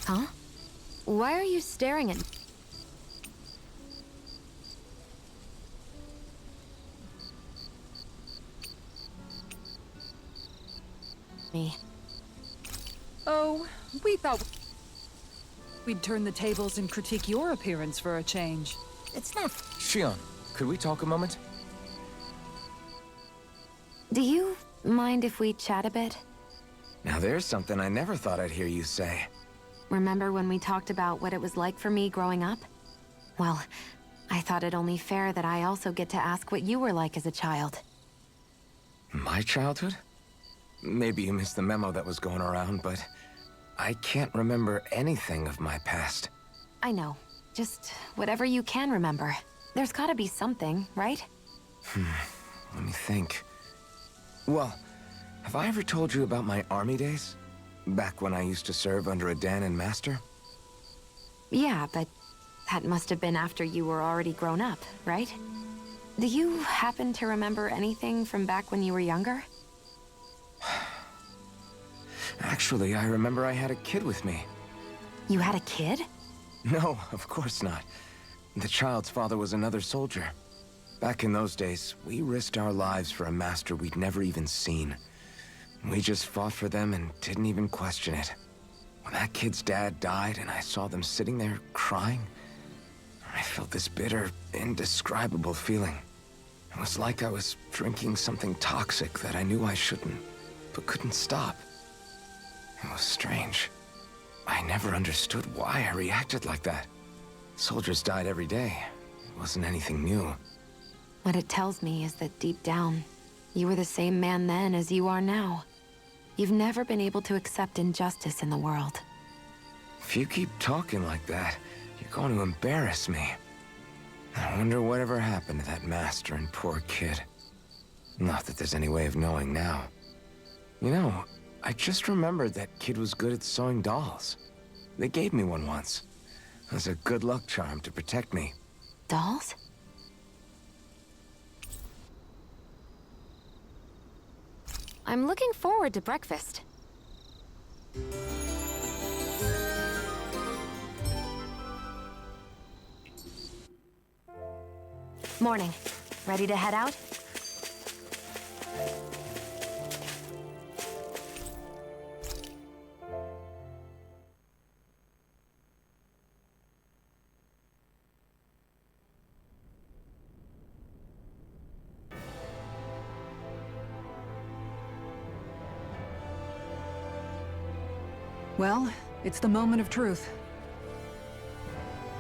Huh? Why are you staring at me? Oh, we thought we'd turn the tables and critique your appearance for a change. It's not... Shionne, could we talk a moment? Do you mind if we chat a bit? Now there's something I never thought I'd hear you say. Remember when we talked about what it was like for me growing up? Well, I thought it only fair that I also get to ask what you were like as a child. My childhood? Maybe you missed the memo that was going around, but I can't remember anything of my past. I know. Just whatever you can remember. There's gotta be something, right? Let me think. Well, have I ever told you about my army days? Back when I used to serve under a dahnien master? Yeah, but that must have been after you were already grown up, right? Do you happen to remember anything from back when you were younger? Actually, I remember I had a kid with me. You had a kid? No, of course not. The child's father was another soldier. Back in those days, we risked our lives for a master we'd never even seen. We just fought for them and didn't even question it. When that kid's dad died and I saw them sitting there crying, I felt this bitter, indescribable feeling. It was like I was drinking something toxic that I knew I shouldn't, but couldn't stop. It was strange. I never understood why I reacted like that. Soldiers died every day. It wasn't anything new. What it tells me is that deep down, you were the same man then as you are now. You've never been able to accept injustice in the world. If you keep talking like that, you're going to embarrass me. I wonder whatever happened to that master and poor kid. Not that there's any way of knowing now. You know, I just remembered that kid was good at sewing dolls. They gave me one once. It was a good luck charm to protect me. Dolls? I'm looking forward to breakfast. Morning. Ready to head out? Well, it's the moment of truth.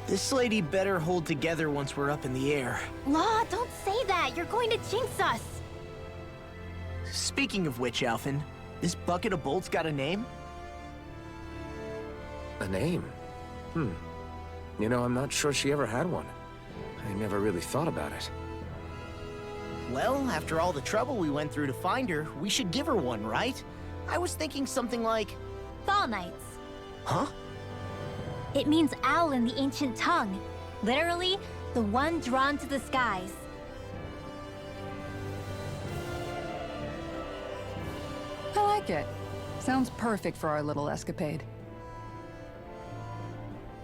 This lady better hold together once we're up in the air. Law, don't say that! You're going to jinx us! Speaking of which, Alphen, this bucket of bolts got a name? A name? You know, I'm not sure she ever had one. I never really thought about it. Well, after all the trouble we went through to find her, we should give her one, right? I was thinking something like... Fall Knights. Huh? It means owl in the ancient tongue. Literally, the one drawn to the skies. I like it. Sounds perfect for our little escapade.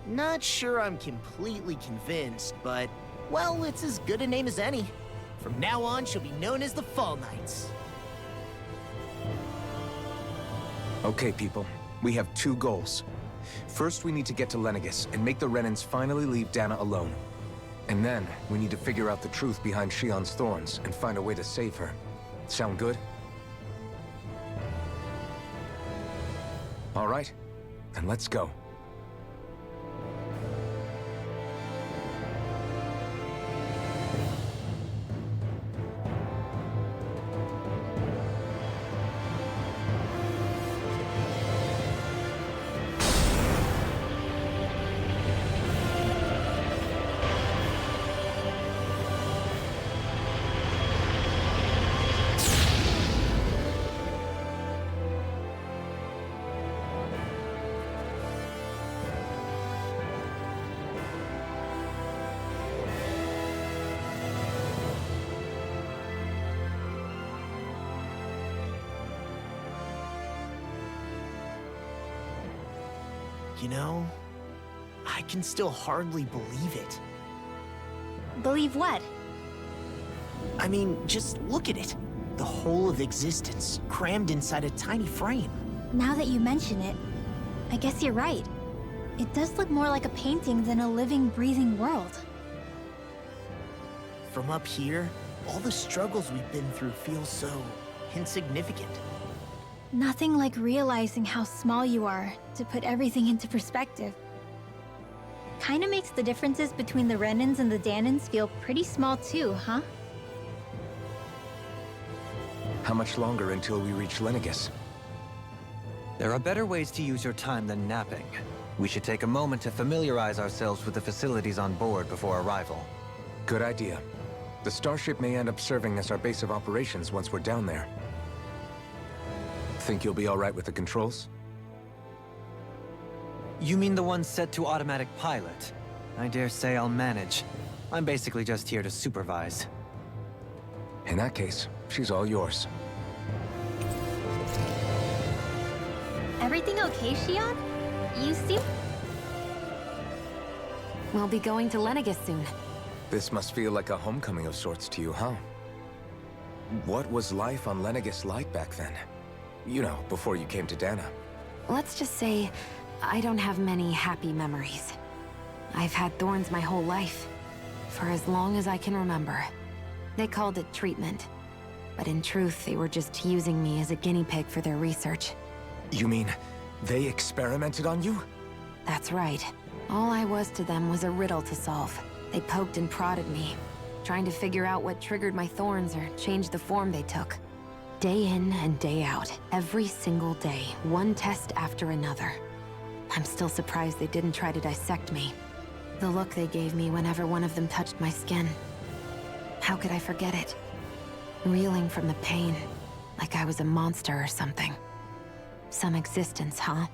Not sure I'm completely convinced, but... well, it's as good a name as any. From now on, she'll be known as the Fall Knights. Okay, people. We have two goals. First, we need to get to Lenegis and make the Renans finally leave Dahna alone. And then, we need to figure out the truth behind Shionne's thorns and find a way to save her. Sound good? All right, then let's go. You know, I can still hardly believe it. Believe what? I mean, just look at it. The whole of existence, crammed inside a tiny frame. Now that you mention it, I guess you're right. It does look more like a painting than a living, breathing world. From up here, all the struggles we've been through feel so insignificant. Nothing like realizing how small you are to put everything into perspective. Kinda makes the differences between the Renans and the Dahnans feel pretty small too, huh? How much longer until we reach Lenegis? There are better ways to use your time than napping. We should take a moment to familiarize ourselves with the facilities on board before arrival. Good idea. The starship may end up serving as our base of operations once we're down there. Think you'll be all right with the controls? You mean the one set to automatic pilot? I dare say I'll manage. I'm basically just here to supervise. In that case, she's all yours. Everything okay, Shionne? You seem... We'll be going to Lenegis soon. This must feel like a homecoming of sorts to you, huh? What was life on Lenegis like back then? You know, before you came to Dahna. Let's just say, I don't have many happy memories. I've had thorns my whole life, for as long as I can remember. They called it treatment, but in truth, they were just using me as a guinea pig for their research. You mean, they experimented on you? That's right. All I was to them was a riddle to solve. They poked and prodded me, trying to figure out what triggered my thorns or changed the form they took. Day in and day out, every single day, one test after another. I'm still surprised they didn't try to dissect me. The look they gave me whenever one of them touched my skin. How could I forget it? Reeling from the pain, like I was a monster or something. Some existence, huh?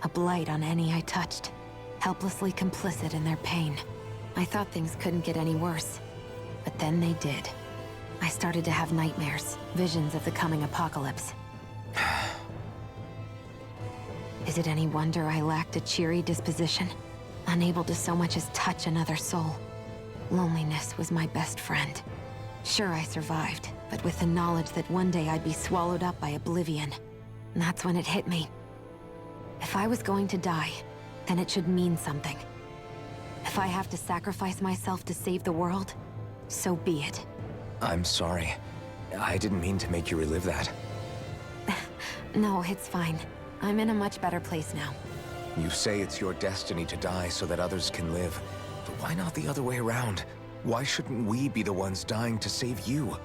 A blight on any I touched. Helplessly complicit in their pain. I thought things couldn't get any worse. But then they did. I started to have nightmares, visions of the coming apocalypse. Is it any wonder I lacked a cheery disposition? Unable to so much as touch another soul. Loneliness was my best friend. Sure, I survived, but with the knowledge that one day I'd be swallowed up by oblivion. And that's when it hit me. If I was going to die, then it should mean something. If I have to sacrifice myself to save the world, so be it. I'm sorry. I didn't mean to make you relive that. No, it's fine. I'm in a much better place now. You say it's your destiny to die so that others can live. But why not the other way around? Why shouldn't we be the ones dying to save you?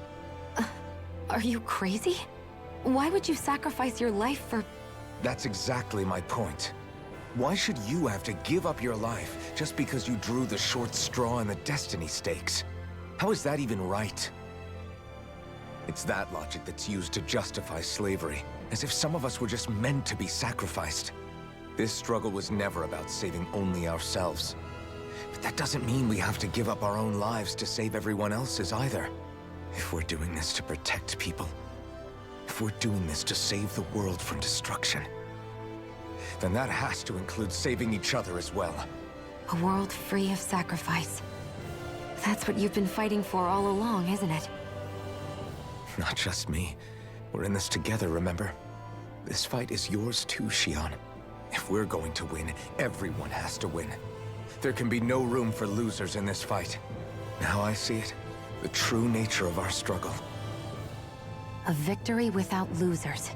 Are you crazy? Why would you sacrifice your life for... That's exactly my point. Why should you have to give up your life just because you drew the short straw in the destiny stakes? How is that even right? It's that logic that's used to justify slavery, as if some of us were just meant to be sacrificed. This struggle was never about saving only ourselves. But that doesn't mean we have to give up our own lives to save everyone else's either. If we're doing this to protect people, if we're doing this to save the world from destruction, then that has to include saving each other as well. A world free of sacrifice. That's what you've been fighting for all along, isn't it? Not just me. We're in this together, remember? This fight is yours too, Shionne. If we're going to win, everyone has to win. There can be no room for losers in this fight. Now I see it. The true nature of our struggle. A victory without losers.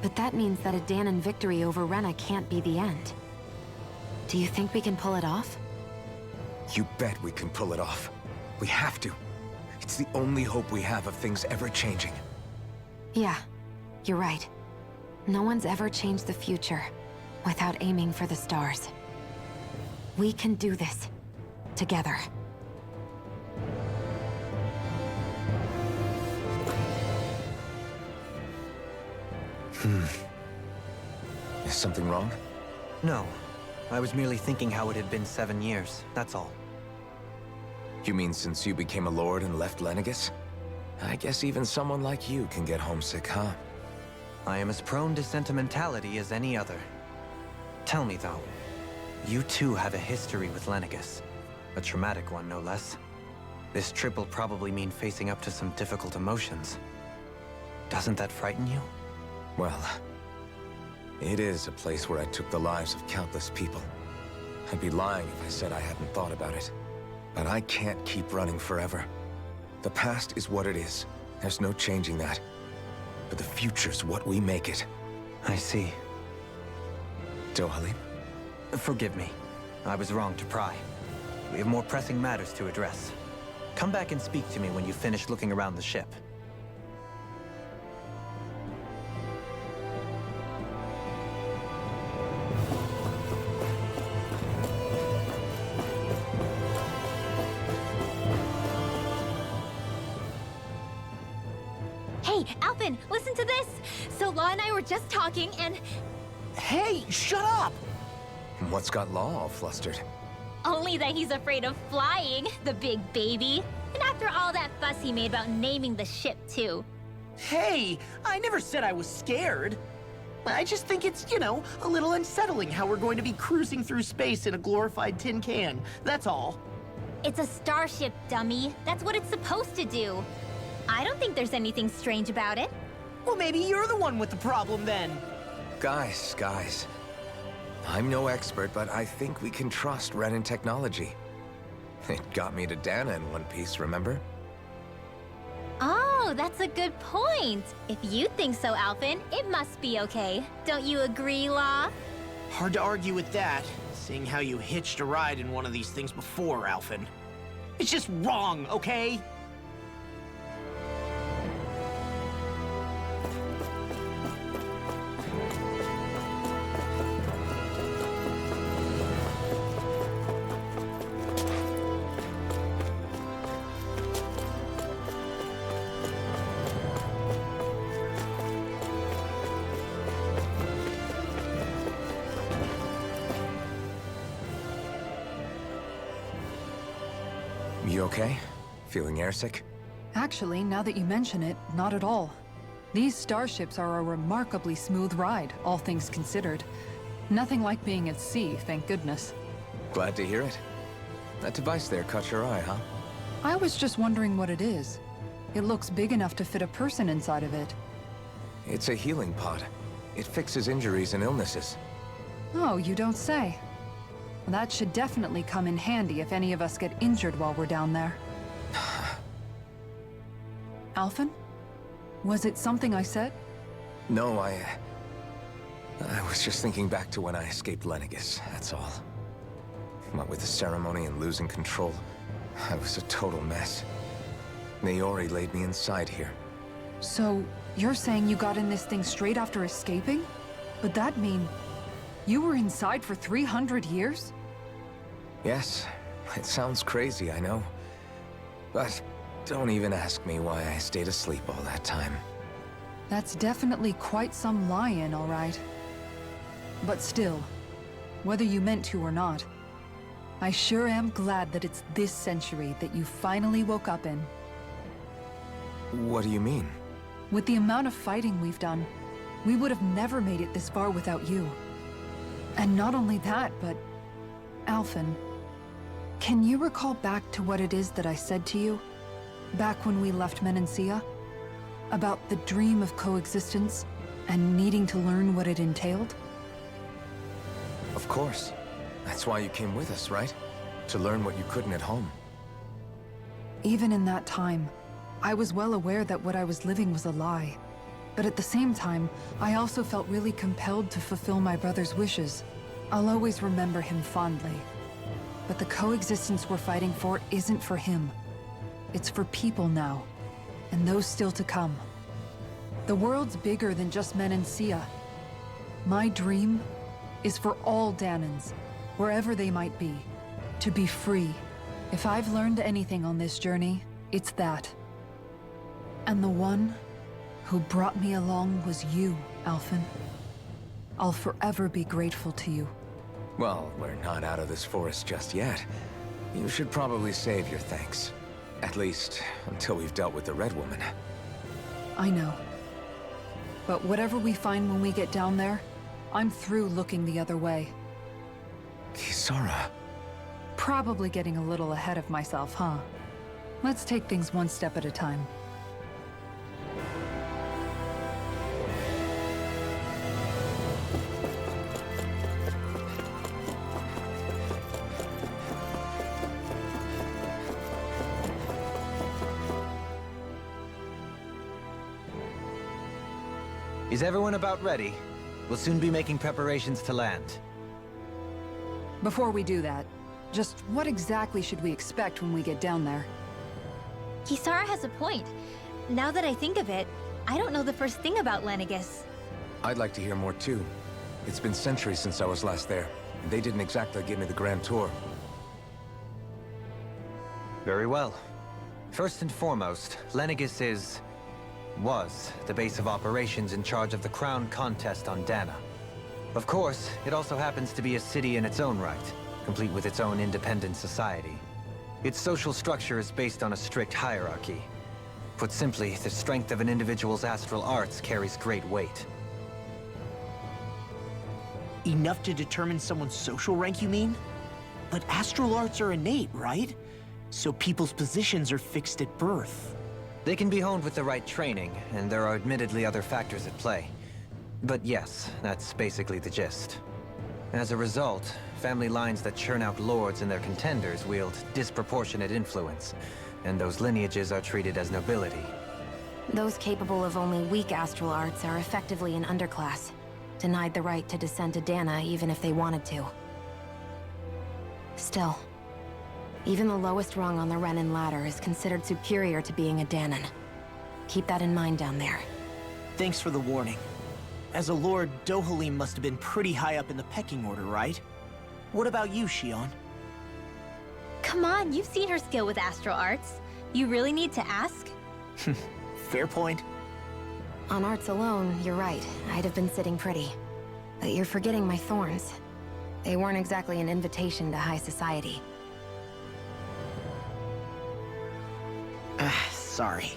But that means that a Dahnan victory over Rena can't be the end. Do you think we can pull it off? You bet we can pull it off. We have to. It's the only hope we have of things ever changing. Yeah, you're right. No one's ever changed the future without aiming for the stars. We can do this. Together. Is something wrong? No. I was merely thinking how it had been 7 years, that's all. You mean since you became a lord and left Lenegis? I guess even someone like you can get homesick, huh? I am as prone to sentimentality as any other. Tell me though, You too have a history with Lenegis. A traumatic one, no less. This trip will probably mean facing up to some difficult emotions. Doesn't that frighten you? Well, it is a place where I took the lives of countless people. I'd be lying if I said I hadn't thought about it. But I can't keep running forever. The past is what it is. There's no changing that. But the future's what we make it. I see. Dohalim? Forgive me. I was wrong to pry. We have more pressing matters to address. Come back and speak to me when you finish looking around the ship. Hey, Alphen, listen to this! So Law and I were just talking and... Hey, shut up! What's got Law all flustered? Only that he's afraid of flying, the big baby. And after all that fuss he made about naming the ship, too. Hey, I never said I was scared. I just think it's, you know, a little unsettling how we're going to be cruising through space in a glorified tin can. That's all. It's a starship, dummy. That's what it's supposed to do. I don't think there's anything strange about it. Well, maybe you're the one with the problem then. Guys. I'm no expert, but I think we can trust Renan technology. It got me to Dahna in one piece, remember? Oh, that's a good point. If you think so, Alphen, it must be okay. Don't you agree, Law? Hard to argue with that, seeing how you hitched a ride in one of these things before, Alphen. It's just wrong, okay? You okay? Feeling airsick? Actually, now that you mention it, not at all. These starships are a remarkably smooth ride, all things considered. Nothing like being at sea, thank goodness. Glad to hear it. That device there caught your eye, huh? I was just wondering what it is. It looks big enough to fit a person inside of it. It's a healing pod. It fixes injuries and illnesses. Oh, you don't say. That should definitely come in handy if any of us get injured while we're down there. Alphen? Was it something I said? No, I was just thinking back to when I escaped Lenegis, that's all. What with the ceremony and losing control, I was a total mess. Naori laid me inside here. So, you're saying you got in this thing straight after escaping? Would that mean you were inside for 300 years? Yes, it sounds crazy, I know. But don't even ask me why I stayed asleep all that time. That's definitely quite some lie-in, all right. But still, whether you meant to or not, I sure am glad that it's this century that you finally woke up in. What do you mean? With the amount of fighting we've done, we would have never made it this far without you. And not only that, but... Alphen, can you recall back to what it is that I said to you? Back when we left Menancia? About the dream of coexistence, and needing to learn what it entailed? Of course. That's why you came with us, right? To learn what you couldn't at home. Even in that time, I was well aware that what I was living was a lie. But at the same time, I also felt really compelled to fulfill my brother's wishes. I'll always remember him fondly. But the coexistence we're fighting for isn't for him. It's for people now, and those still to come. The world's bigger than just Menancia. My dream is for all Dahnans, wherever they might be, to be free. If I've learned anything on this journey, it's that. And the one who brought me along was you, Alphen. I'll forever be grateful to you. Well, we're not out of this forest just yet. You should probably save your thanks. At least, until we've dealt with the Red Woman. I know. But whatever we find when we get down there, I'm through looking the other way. Kisara. Probably getting a little ahead of myself, huh? Let's take things one step at a time. Is everyone about ready? We'll soon be making preparations to land. Before we do that, just what exactly should we expect when we get down there? Kisara has a point. Now that I think of it, I don't know the first thing about Lenegis. I'd like to hear more too. It's been centuries since I was last there, and they didn't exactly give me the grand tour. Very well. First and foremost, Lenegis was the base of operations in charge of the crown contest on Dahna. Of course, it also happens to be a city in its own right, complete with its own independent society. Its social structure is based on a strict hierarchy. Put simply, the strength of an individual's astral arts carries great weight. Enough to determine someone's social rank, you mean? But astral arts are innate, right? So people's positions are fixed at birth. They can be honed with the right training, and there are admittedly other factors at play. But yes, that's basically the gist. As a result, family lines that churn out lords and their contenders wield disproportionate influence, and those lineages are treated as nobility. Those capable of only weak astral arts are effectively an underclass, denied the right to descend to Dahna even if they wanted to. Still, even the lowest rung on the Renan ladder is considered superior to being a Dahnan. Keep that in mind down there. Thanks for the warning. As a lord, Dohalim must have been pretty high up in the pecking order, right? What about you, Shionne? Come on, you've seen her skill with astral arts. You really need to ask? Fair point. On arts alone, you're right. I'd have been sitting pretty. But you're forgetting my thorns. They weren't exactly an invitation to high society. Sorry.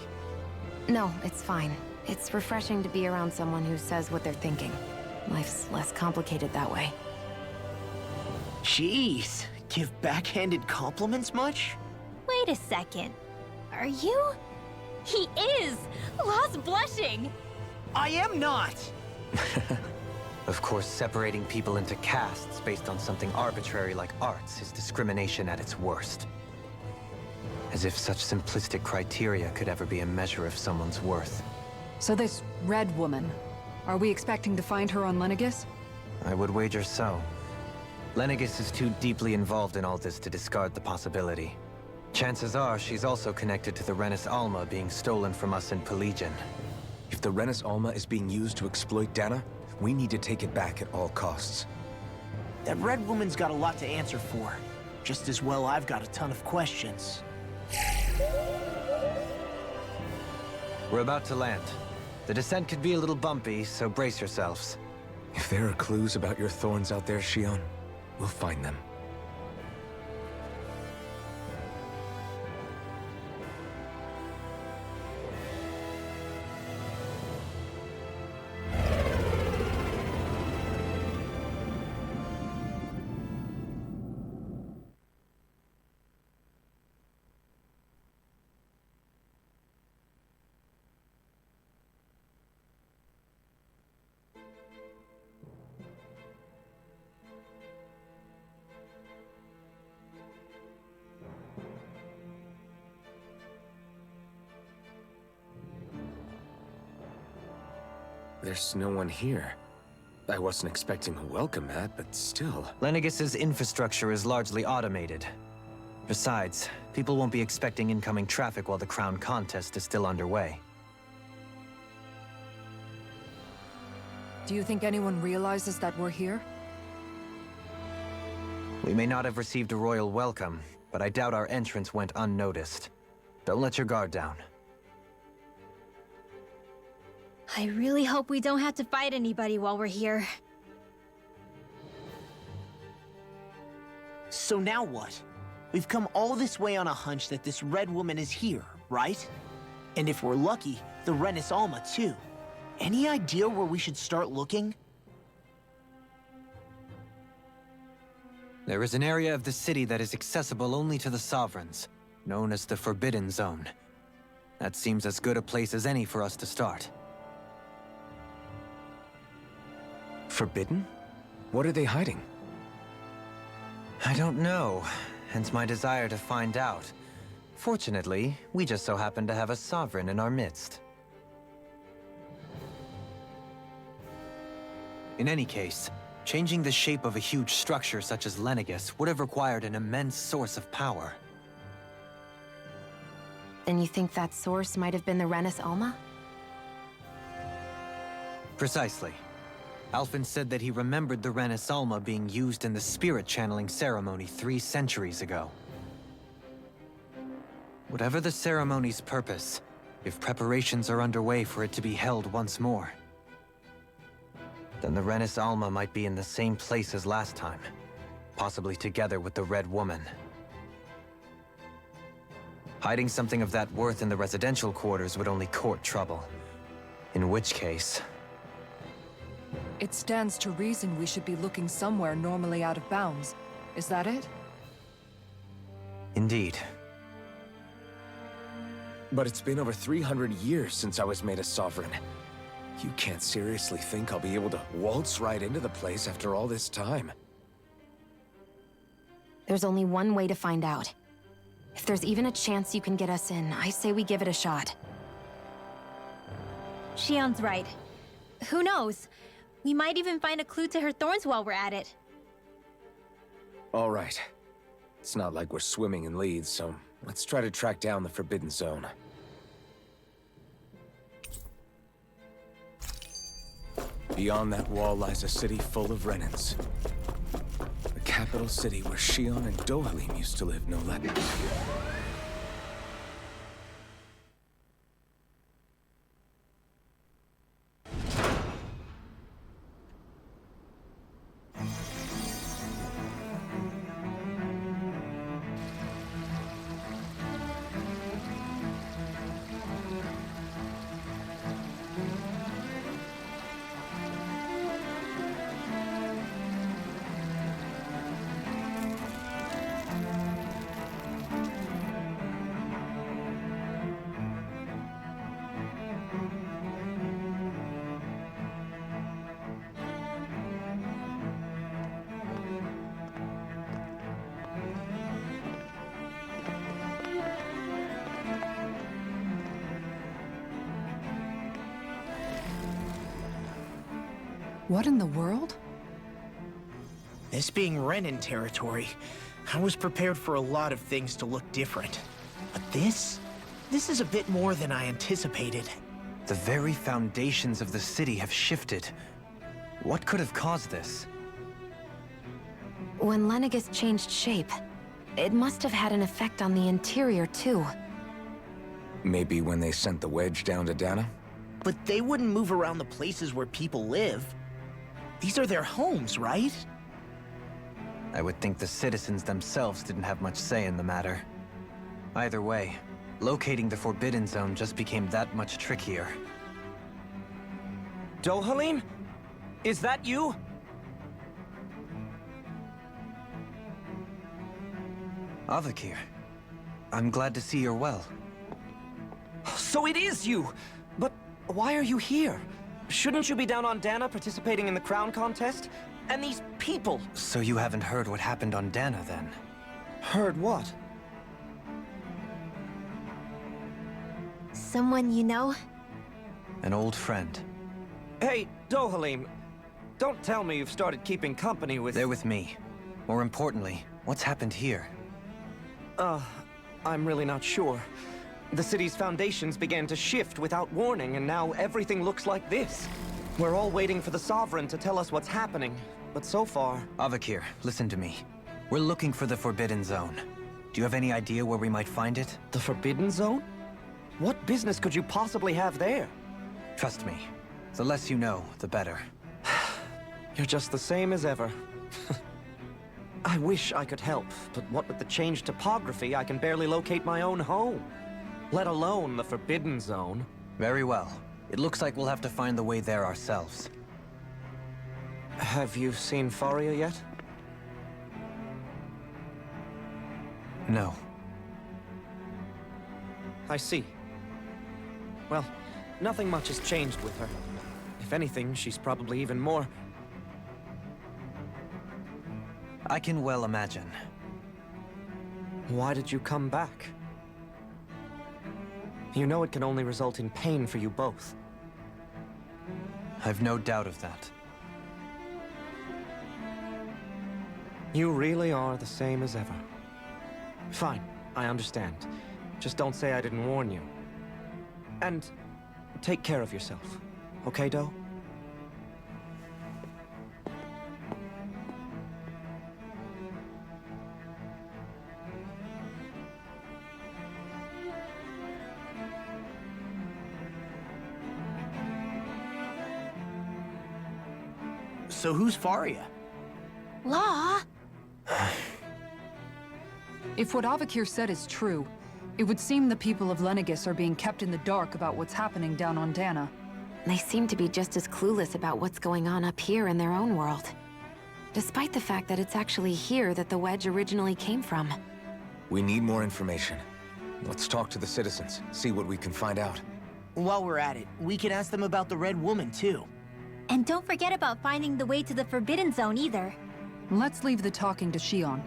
No, it's fine. It's refreshing to be around someone who says what they're thinking. Life's less complicated that way. Jeez, give backhanded compliments much? Wait a second. Are you? He is! Lost blushing! I am not! Of course, separating people into castes based on something arbitrary like arts is discrimination at its worst. As if such simplistic criteria could ever be a measure of someone's worth. So this red woman, are we expecting to find her on Lenegis? I would wager so. Lenegis is too deeply involved in all this to discard the possibility. Chances are she's also connected to the Renis Alma being stolen from us in Pelegion. If the Renis Alma is being used to exploit Dahna, we need to take it back at all costs. That red woman's got a lot to answer for. Just as well I've got a ton of questions. We're about to land. The descent could be a little bumpy, so brace yourselves. If there are clues about your thorns out there, Shionne, we'll find them. There's no one here. I wasn't expecting a welcome mat, but still. Lenegis's infrastructure is largely automated. Besides, people won't be expecting incoming traffic while the crown contest is still underway. Do you think anyone realizes that we're here? We may not have received a royal welcome, but I doubt our entrance went unnoticed. Don't let your guard down. I really hope we don't have to fight anybody while we're here. So now what? We've come all this way on a hunch that this red woman is here, right? And if we're lucky, the Renis Alma too. Any idea where we should start looking? There is an area of the city that is accessible only to the sovereigns, known as the Forbidden Zone. That seems as good a place as any for us to start. Forbidden? What are they hiding? I don't know, hence my desire to find out. Fortunately, we just so happen to have a sovereign in our midst. In any case, changing the shape of a huge structure such as Lenegis would have required an immense source of power. Then you think that source might have been the Renis Alma? Precisely. Alphen said that he remembered the Renis Alma being used in the spirit channeling ceremony 3 centuries ago. Whatever the ceremony's purpose, if preparations are underway for it to be held once more, then the Renis Alma might be in the same place as last time, possibly together with the Red Woman. Hiding something of that worth in the residential quarters would only court trouble. In which case... It stands to reason we should be looking somewhere normally out of bounds. Is that it? Indeed. But it's been over 300 years since I was made a sovereign. You can't seriously think I'll be able to waltz right into the place after all this time. There's only one way to find out. If there's even a chance you can get us in, I say we give it a shot. Shionne's right. Who knows? We might even find a clue to her thorns while we're at it. All right. It's not like we're swimming in leads, so let's try to track down the Forbidden Zone. Beyond that wall lies a city full of Renans. The capital city where Shionne and Dohalim used to live, no less. What in the world? This being Renan territory, I was prepared for a lot of things to look different. But this is a bit more than I anticipated. The very foundations of the city have shifted. What could have caused this? When Lenegis changed shape, it must have had an effect on the interior too. Maybe when they sent the wedge down to Dahna? But they wouldn't move around the places where people live. These are their homes, right? I would think the citizens themselves didn't have much say in the matter. Either way, locating the Forbidden Zone just became that much trickier. Dohalim? Is that you? Avakir, I'm glad to see you're well. So it is you! But why are you here? Shouldn't you be down on Dahna participating in the crown contest? And these people! So you haven't heard what happened on Dahna, then? Heard what? Someone you know? An old friend. Hey, Dohalim, don't tell me you've started keeping company with... They're with me. More importantly, what's happened here? I'm really not sure. The city's foundations began to shift without warning, and now everything looks like this. We're all waiting for the Sovereign to tell us what's happening, but so far... Avakir, listen to me. We're looking for the Forbidden Zone. Do you have any idea where we might find it? The Forbidden Zone? What business could you possibly have there? Trust me. The less you know, the better. You're just the same as ever. I wish I could help, but what with the changed topography, I can barely locate my own home. Let alone the Forbidden Zone. Very well. It looks like we'll have to find the way there ourselves. Have you seen Faria yet? No. I see. Well, nothing much has changed with her. If anything, she's probably even more... I can well imagine. Why did you come back? You know it can only result in pain for you both. I've no doubt of that. You really are the same as ever. Fine, I understand. Just don't say I didn't warn you. And take care of yourself, okay, Do? So who's Faria? Law? If what Avakir said is true, it would seem the people of Lenegis are being kept in the dark about what's happening down on Dahna. They seem to be just as clueless about what's going on up here in their own world. Despite the fact that it's actually here that the wedge originally came from. We need more information. Let's talk to the citizens, see what we can find out. While we're at it, we can ask them about the Red Woman, too. And don't forget about finding the way to the Forbidden Zone either. Let's leave the talking to Shionne.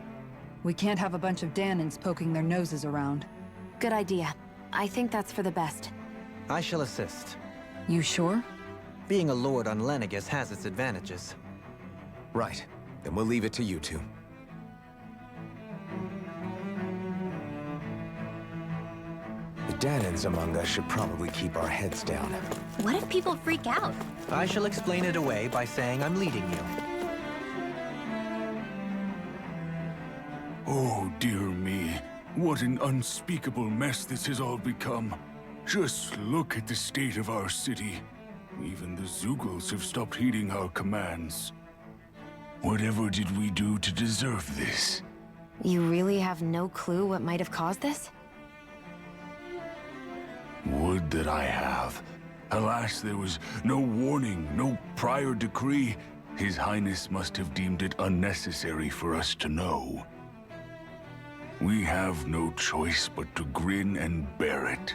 We can't have a bunch of Dahnans poking their noses around. Good idea. I think that's for the best. I shall assist. You sure? Being a lord on Lenegis has its advantages. Right. Then we'll leave it to you two. The Dahnans among us should probably keep our heads down. What if people freak out? I shall explain it away by saying I'm leading you. Oh, dear me. What an unspeakable mess this has all become. Just look at the state of our city. Even the Zeugles have stopped heeding our commands. Whatever did we do to deserve this? You really have no clue what might have caused this? Would that I have. Alas, there was no warning, no prior decree. His Highness must have deemed it unnecessary for us to know. We have no choice but to grin and bear it.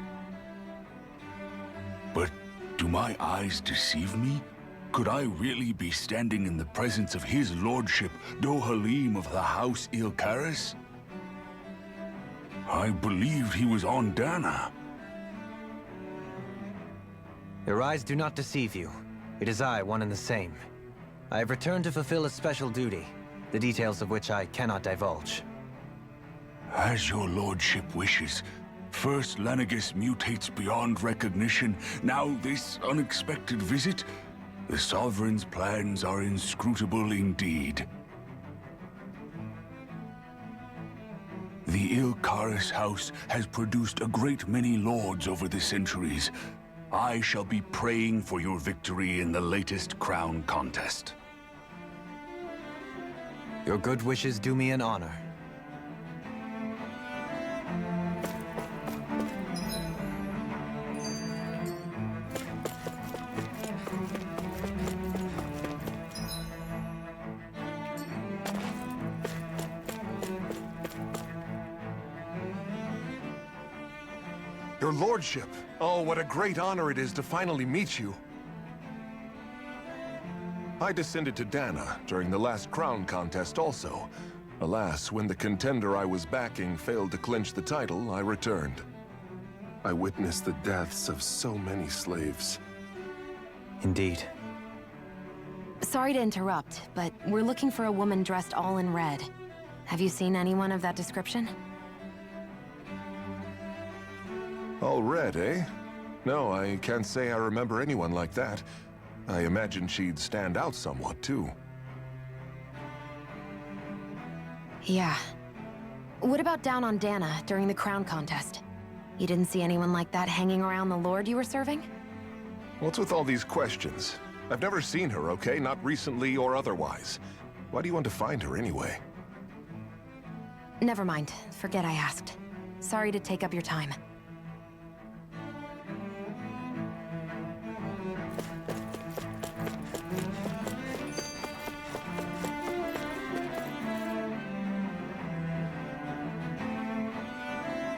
But do my eyes deceive me? Could I really be standing in the presence of his lordship, Dohalim of the House Ilkaris? I believed he was on Dahna. Your eyes do not deceive you. It is I, one and the same. I have returned to fulfill a special duty, the details of which I cannot divulge. As your lordship wishes. First Lenegis mutates beyond recognition, now this unexpected visit. The Sovereign's plans are inscrutable indeed. The Ilkaris house has produced a great many lords over the centuries. I shall be praying for your victory in the latest crown contest. Your good wishes do me an honor. Your lordship! Oh, what a great honor it is to finally meet you. I descended to Dahna during the last crown contest also. Alas, when the contender I was backing failed to clinch the title, I returned. I witnessed the deaths of so many slaves. Indeed. Sorry to interrupt, but we're looking for a woman dressed all in red. Have you seen anyone of that description? All red, eh? No, I can't say I remember anyone like that. I imagine she'd stand out somewhat, too. Yeah. What about down on Dahna during the crown contest? You didn't see anyone like that hanging around the lord you were serving? What's with all these questions? I've never seen her, okay? Not recently or otherwise. Why do you want to find her anyway? Never mind. Forget I asked. Sorry to take up your time.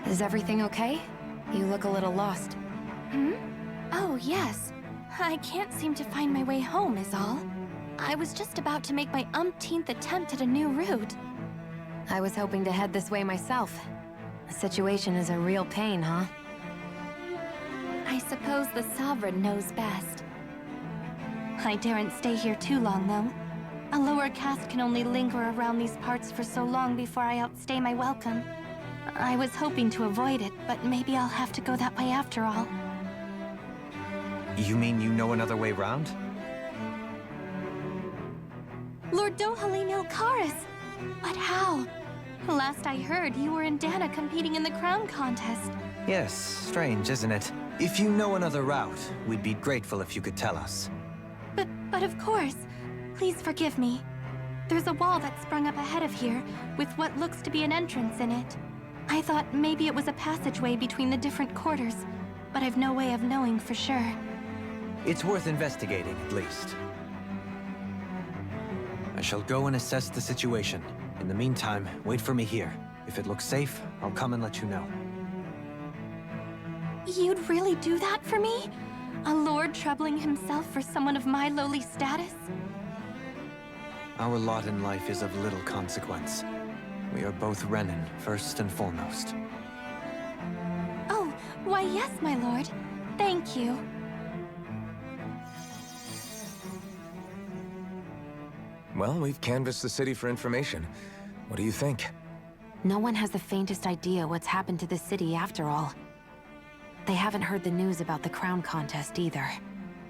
Is everything okay? You look a little lost. Hmm? Oh, yes. I can't seem to find my way home, is all. I was just about to make my umpteenth attempt at a new route. I was hoping to head this way myself. The situation is a real pain, huh? I suppose the Sovereign knows best. I daren't stay here too long, though. A lower caste can only linger around these parts for so long before I outstay my welcome. I was hoping to avoid it, but maybe I'll have to go that way after all. You mean you know another way round? Lord Dohalim Ilkaris! But how? Last I heard, you were in Dahna competing in the crown contest. Yes, strange, isn't it? If you know another route, we'd be grateful if you could tell us. But of course. Please forgive me. There's a wall that sprung up ahead of here, with what looks to be an entrance in it. I thought maybe it was a passageway between the different quarters, but I've no way of knowing for sure. It's worth investigating, at least. I shall go and assess the situation. In the meantime, wait for me here. If it looks safe, I'll come and let you know. You'd really do that for me? A lord troubling himself for someone of my lowly status? Our lot in life is of little consequence. We are both Renan, first and foremost. Oh, why yes, my lord. Thank you. Well, we've canvassed the city for information. What do you think? No one has the faintest idea what's happened to the city after all. They haven't heard the news about the crown contest either.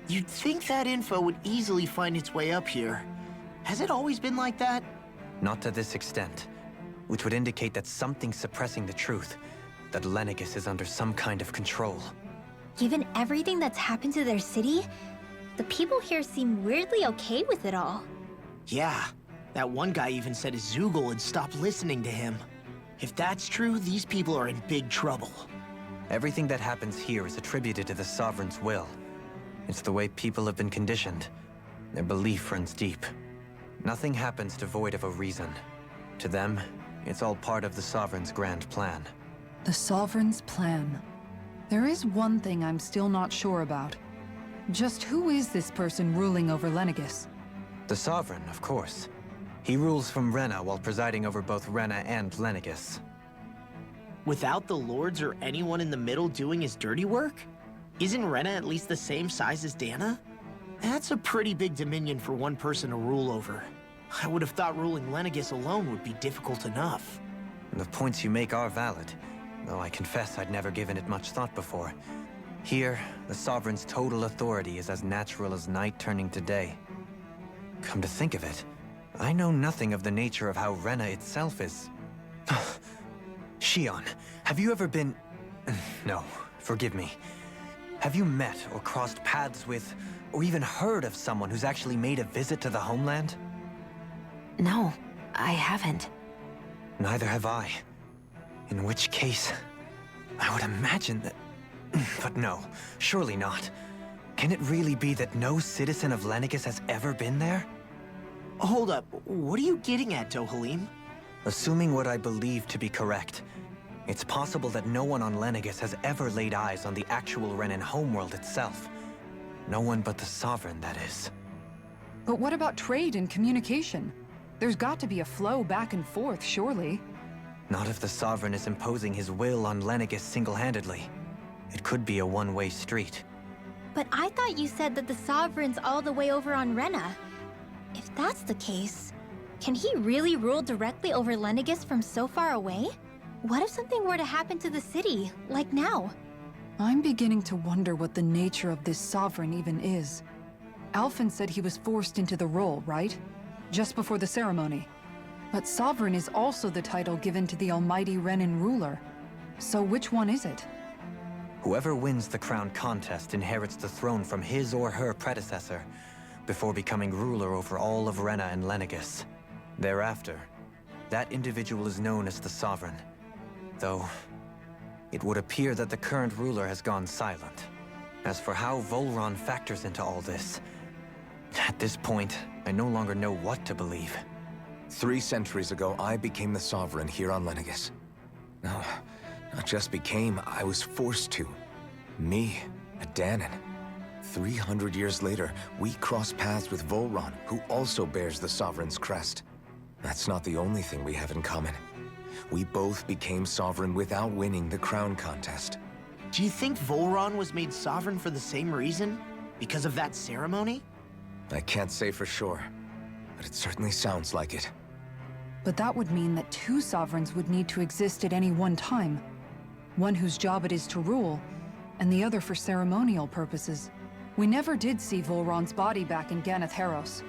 You'd think that info would easily find its way up here. Has it always been like that? Not to this extent, which would indicate that something's suppressing the truth, that Lenegis is under some kind of control. Given everything that's happened to their city, the people here seem weirdly okay with it all. Yeah, that one guy even said his Zoogle had stopped listening to him. If that's true, these people are in big trouble. Everything that happens here is attributed to the Sovereign's will. It's the way people have been conditioned. Their belief runs deep. Nothing happens devoid of a reason. To them, it's all part of the Sovereign's grand plan. The Sovereign's plan. There is one thing I'm still not sure about. Just who is this person ruling over Lenegis? The Sovereign, of course. He rules from Rena while presiding over both Rena and Lenegis. Without the lords or anyone in the middle doing his dirty work? Isn't Rena at least the same size as Dahna? That's a pretty big dominion for one person to rule over. I would have thought ruling Lenegis alone would be difficult enough. The points you make are valid, though I confess I'd never given it much thought before. Here, the Sovereign's total authority is as natural as night turning to day. Come to think of it, I know nothing of the nature of how Rena itself is. Shionne, have you ever been... No, forgive me. Have you met or crossed paths with, or even heard of someone who's actually made a visit to the homeland? No, I haven't. Neither have I. In which case, I would imagine that... But no, surely not. Can it really be that no citizen of Lenegis has ever been there? Hold up, what are you getting at, Dohalim? Assuming what I believe to be correct, it's possible that no one on Lenegis has ever laid eyes on the actual Renan homeworld itself. No one but the Sovereign, that is. But what about trade and communication? There's got to be a flow back and forth, surely. Not if the Sovereign is imposing his will on Lenegis single-handedly. It could be a one-way street. But I thought you said that the Sovereign's all the way over on Rena. If that's the case, can he really rule directly over Lenegis from so far away? What if something were to happen to the city, like now? I'm beginning to wonder what the nature of this Sovereign even is. Alphen said he was forced into the role, right? Just before the ceremony. But Sovereign is also the title given to the almighty Renan ruler. So which one is it? Whoever wins the crown contest inherits the throne from his or her predecessor, before becoming ruler over all of Rena and Lenegis. Thereafter, that individual is known as the Sovereign. Though, it would appear that the current ruler has gone silent. As for how Volron factors into all this, at this point, I no longer know what to believe. 3 centuries ago, I became the Sovereign here on Lenegis. Now, Not just became, I was forced to. Me, a Dahnan. 300 years later, we cross paths with Volron, who also bears the Sovereign's crest. That's not the only thing we have in common. We both became Sovereign without winning the crown contest. Do you think Volron was made sovereign for the same reason? Because of that ceremony? I can't say for sure, but it certainly sounds like it. But that would mean that two sovereigns would need to exist at any one time. One whose job it is to rule, and the other for ceremonial purposes. We never did see Volron's body back in Ganath Haros.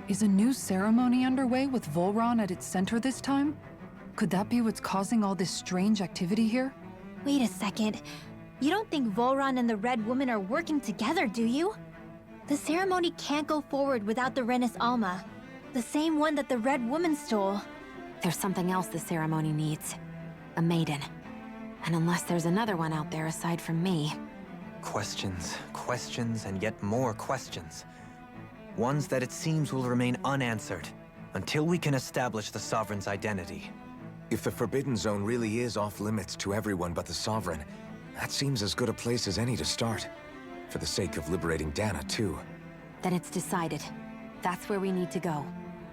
Is a new ceremony underway with Volron at its center this time? Could that be what's causing all this strange activity here? Wait a second. You don't think Volron and the Red Woman are working together, do you? The ceremony can't go forward without the Renis Alma. The same one that the Red Woman stole. There's something else the ceremony needs. A maiden. And unless there's another one out there aside from me... Questions, questions, and yet more questions. Ones that it seems will remain unanswered, until we can establish the Sovereign's identity. If the Forbidden Zone really is off-limits to everyone but the Sovereign, that seems as good a place as any to start. For the sake of liberating Dahna, too. Then it's decided. That's where we need to go.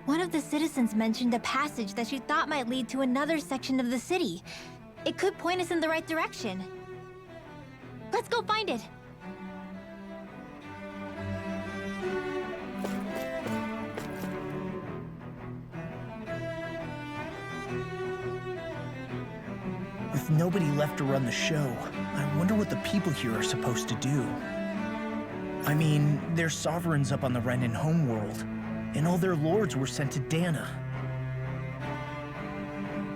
One of the citizens mentioned a passage that she thought might lead to another section of the city. It could point us in the right direction. Let's go find it! With nobody left to run the show, I wonder what the people here are supposed to do. I mean, there's sovereigns up on the Renan homeworld, and all their lords were sent to Dahna.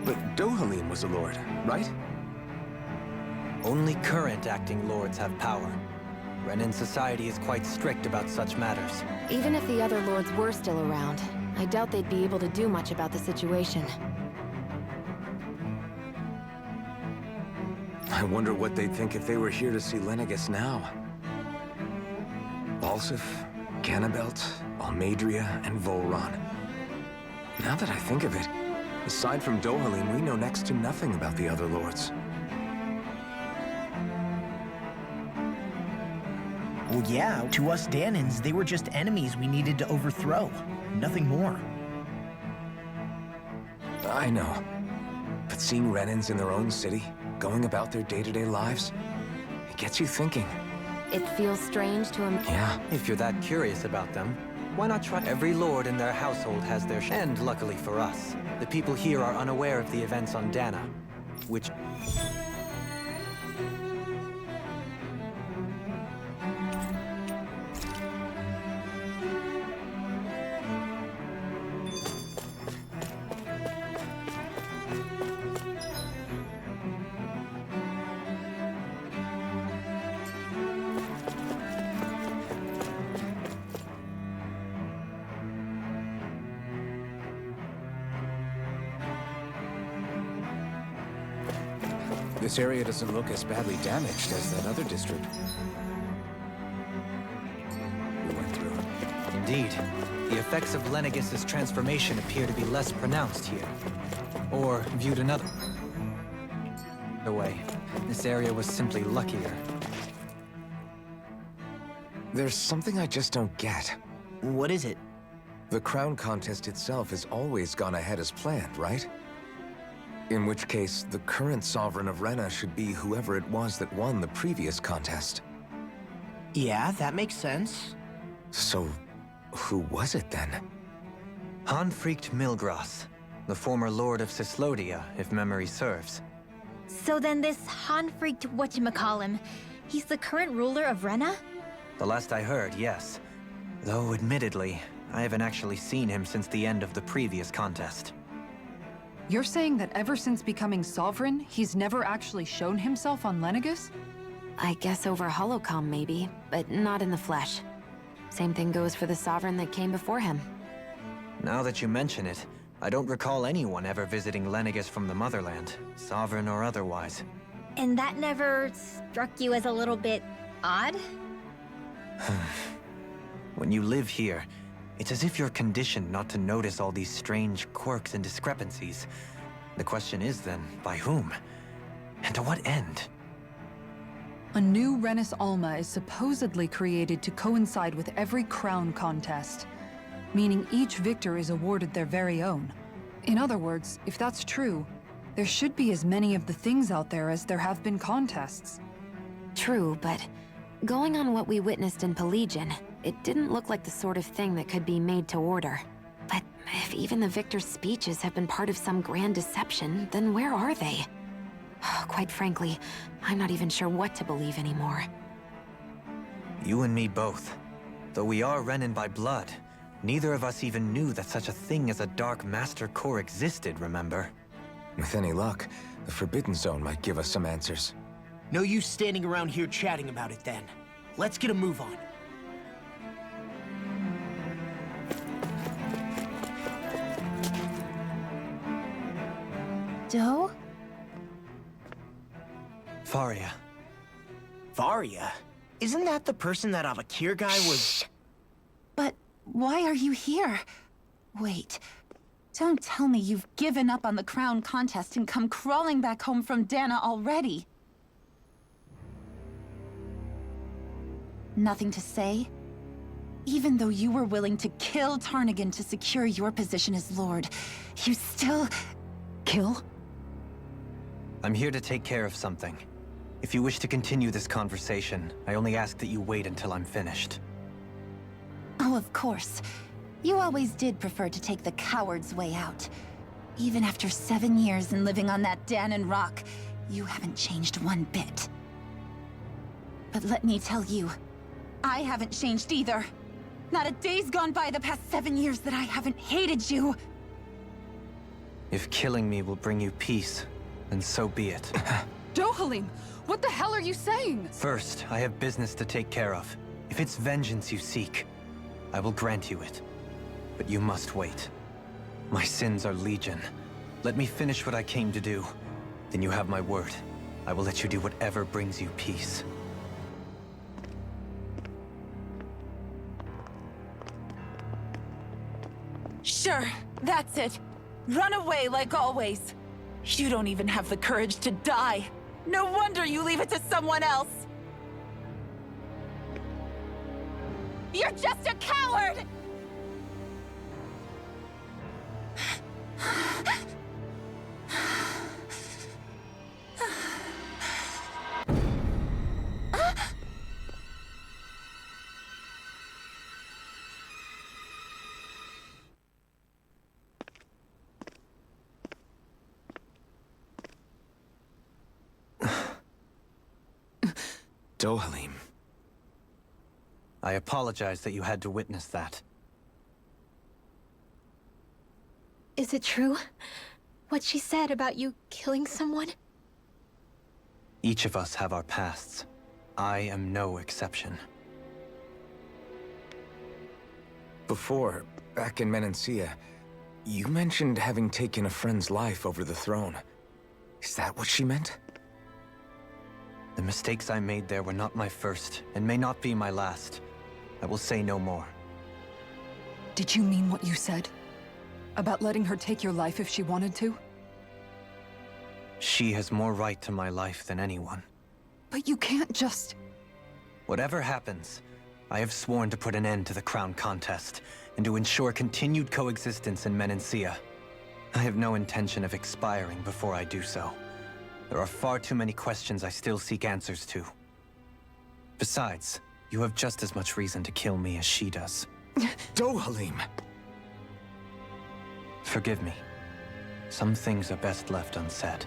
But Dohalim was a lord, right? Only current acting lords have power. Renan society is quite strict about such matters. Even if the other lords were still around, I doubt they'd be able to do much about the situation. I wonder what they'd think if they were here to see Lenegis now. Balsif, Ganabelt, Almadria, and Volron. Now that I think of it, aside from Dohalim, we know next to nothing about the other lords. Well, yeah, to us Dahnans, they were just enemies we needed to overthrow. Nothing more. I know. But seeing Renans in their own city, going about their day-to-day lives, it gets you thinking. It feels strange to him. Yeah. If you're that curious about them, why not try? Every lord in their household has their and luckily for us, the people here are unaware of the events on Dahna, which... This area doesn't look as badly damaged as that other district we went through. Indeed. The effects of Lenegis' transformation appear to be less pronounced here. Or, viewed another way, this area was simply luckier. There's something I just don't get. What is it? The crown contest itself has always gone ahead as planned, right? In which case, the current sovereign of Rena should be whoever it was that won the previous contest. Yeah, that makes sense. So, who was it then? Hanfricht Milgras, the former lord of Cislodia, if memory serves. So then this Hanfricht whatchamacallem, he's the current ruler of Rena? The last I heard, yes. Though, admittedly, I haven't actually seen him since the end of the previous contest. You're saying that ever since becoming sovereign, he's never actually shown himself on Lenegis? I guess over holocom maybe, but not in the flesh. Same thing goes for the sovereign that came before him. Now that you mention it, I don't recall anyone ever visiting Lenegis from the motherland, sovereign or otherwise. And that never struck you as a little bit odd? When you live here, it's as if you're conditioned not to notice all these strange quirks and discrepancies. The question is then, by whom? And to what end? A new Renis Alma is supposedly created to coincide with every crown contest, meaning each victor is awarded their very own. In other words, if that's true, there should be as many of the things out there as there have been contests. True, but going on what we witnessed in Pelegion, it didn't look like the sort of thing that could be made to order. But if even the victor's speeches have been part of some grand deception, then where are they? Quite frankly, I'm not even sure what to believe anymore. You and me both. Though we are Renan by blood, neither of us even knew that such a thing as a Dark Master Core existed, remember? With any luck, the Forbidden Zone might give us some answers. No use standing around here chatting about it then. Let's get a move on. Doe? Faria. Varia? Isn't that the person that Avakir guy was... But why are you here? Wait. Don't tell me you've given up on the crown contest and come crawling back home from Dahna already. Nothing to say? Even though you were willing to kill Tarnigan to secure your position as Lord, you still... Kill? I'm here to take care of something. If you wish to continue this conversation, I only ask that you wait until I'm finished. Oh, of course. You always did prefer to take the coward's way out. Even after 7 years and living on that Dahnan rock, you haven't changed one bit. But let me tell you, I haven't changed either. Not a day's gone by the past 7 years that I haven't hated you. If killing me will bring you peace, then so be it. Dohalim, what the hell are you saying? First, I have business to take care of. If it's vengeance you seek, I will grant you it. But you must wait. My sins are legion. Let me finish what I came to do. Then you have my word. I will let you do whatever brings you peace. Sure, that's it. Run away like always. You don't even have the courage to die. No wonder you leave it to someone else. You're just a coward! Dohalim. I apologize that you had to witness that. Is it true? What she said about you killing someone? Each of us have our pasts. I am no exception. Before, back in Menancia, you mentioned having taken a friend's life over the throne. Is that what she meant? The mistakes I made there were not my first, and may not be my last. I will say no more. Did you mean what you said? About letting her take your life if she wanted to? She has more right to my life than anyone. But you can't just... Whatever happens, I have sworn to put an end to the crown contest, and to ensure continued coexistence in Menancia. I have no intention of expiring before I do so. There are far too many questions I still seek answers to. Besides, you have just as much reason to kill me as she does. Dohalim! Forgive me. Some things are best left unsaid.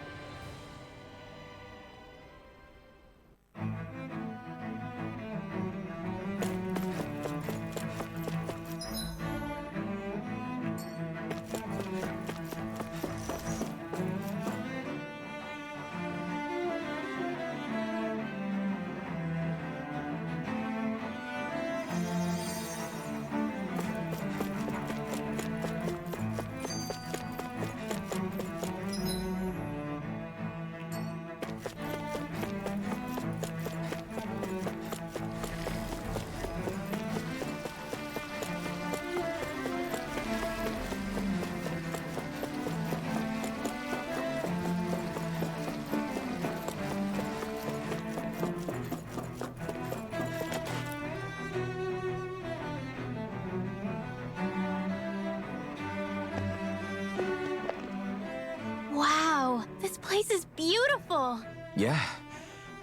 place is beautiful! Yeah,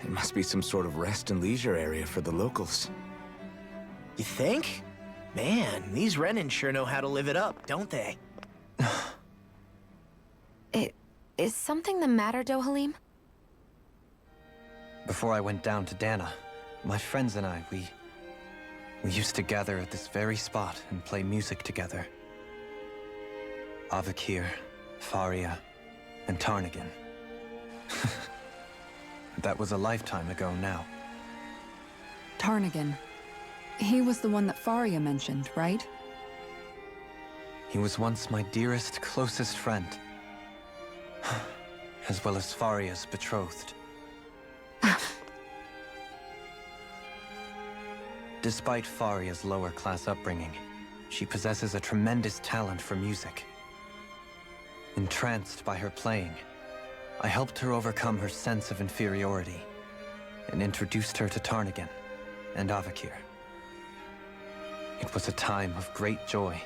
it must be some sort of rest and leisure area for the locals. You think? Man, these Renans sure know how to live it up, don't they? Is something the matter, Dohalim? Before I went down to Dahna, my friends and I, we used to gather at this very spot and play music together. Avakir, Faria, and Tarnagin. That was a lifetime ago now. Tarnagin. He was the one that Faria mentioned, right? He was once my dearest, closest friend. As well as Faria's betrothed. Despite Faria's lower-class upbringing, she possesses a tremendous talent for music. Entranced by her playing, I helped her overcome her sense of inferiority and introduced her to Tarnagin and Avakir. It was a time of great joy.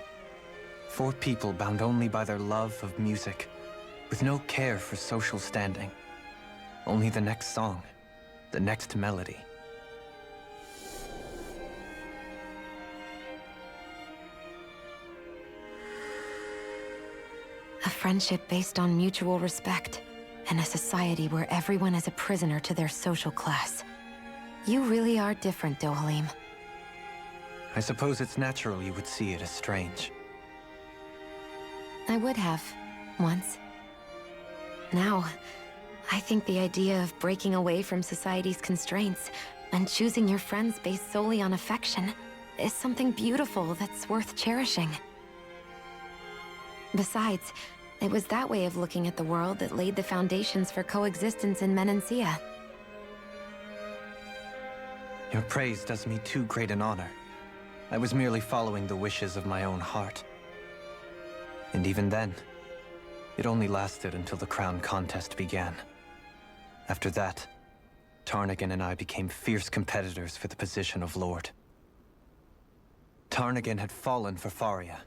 4 people bound only by their love of music, with no care for social standing. Only the next song, the next melody. A friendship based on mutual respect, and a society where everyone is a prisoner to their social class. You really are different, Dohalim. I suppose it's natural you would see it as strange. I would have, once. Now, I think the idea of breaking away from society's constraints and choosing your friends based solely on affection is something beautiful that's worth cherishing. Besides, it was that way of looking at the world that laid the foundations for coexistence in Menancia. Your praise does me too great an honor. I was merely following the wishes of my own heart. And even then, it only lasted until the crown contest began. After that, Tarnagin and I became fierce competitors for the position of Lord. Tarnagin had fallen for Faria.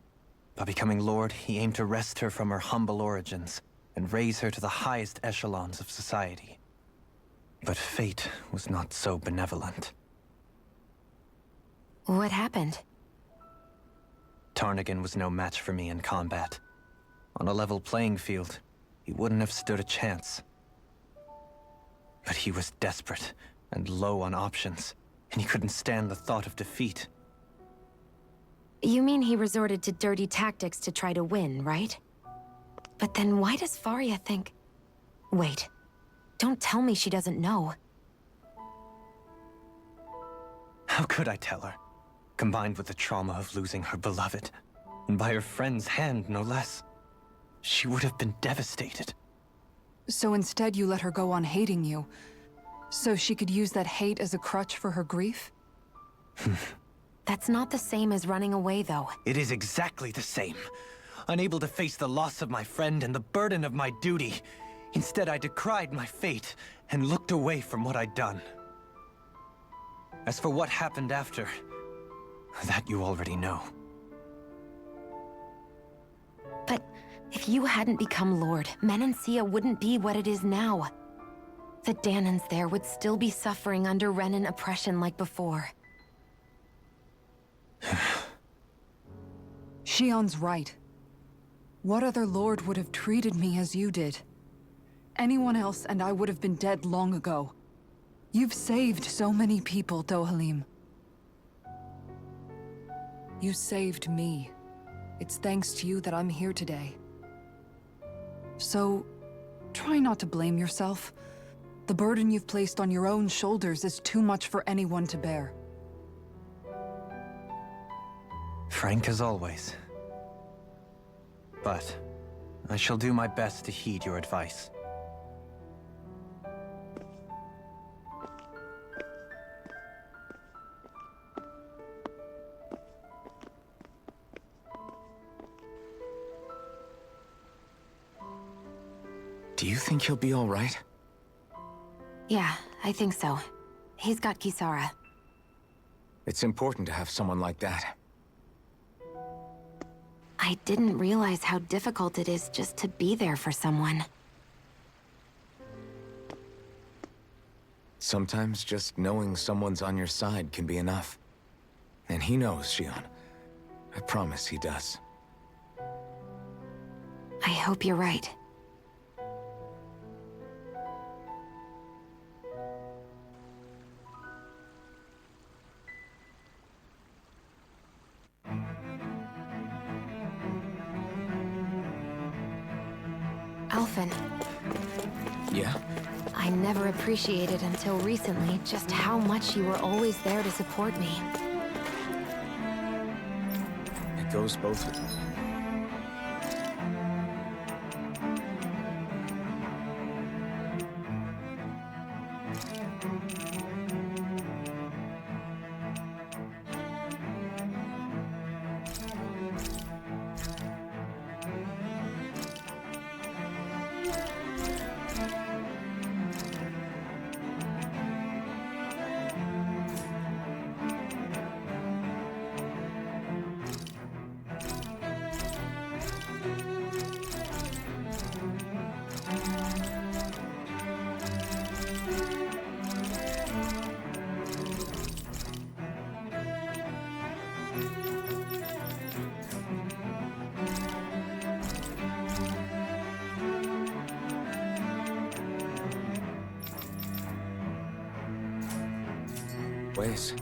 By becoming Lord, he aimed to wrest her from her humble origins and raise her to the highest echelons of society. But fate was not so benevolent. What happened? Tarnagin was no match for me in combat. On a level playing field, he wouldn't have stood a chance. But he was desperate and low on options, and he couldn't stand the thought of defeat. You mean he resorted to dirty tactics to try to win, right? But then why does Faria think... Wait, don't tell me she doesn't know. How could I tell her? Combined with the trauma of losing her beloved, and by her friend's hand, no less. She would have been devastated. So instead you let her go on hating you, so she could use that hate as a crutch for her grief? That's not the same as running away, though. It is exactly the same. Unable to face the loss of my friend and the burden of my duty. Instead, I decried my fate and looked away from what I'd done. As for what happened after, that you already know. But if you hadn't become Lord, Menancia wouldn't be what it is now. The Dahnans there would still be suffering under Renan oppression like before. Shionne's right. What other lord would have treated me as you did? Anyone else and I would have been dead long ago. You've saved so many people, Dohalim. You saved me. It's thanks to you that I'm here today. So, try not to blame yourself. The burden you've placed on your own shoulders is too much for anyone to bear. Frank as always. But I shall do my best to heed your advice. Do you think he'll be all right? Yeah, I think so. He's got Kisara. It's important to have someone like that. I didn't realize how difficult it is just to be there for someone. Sometimes just knowing someone's on your side can be enough. And he knows, Shionne. I promise he does. I hope you're right. Alphen. Yeah? I never appreciated until recently just how much you were always there to support me. It goes both ways. Ways.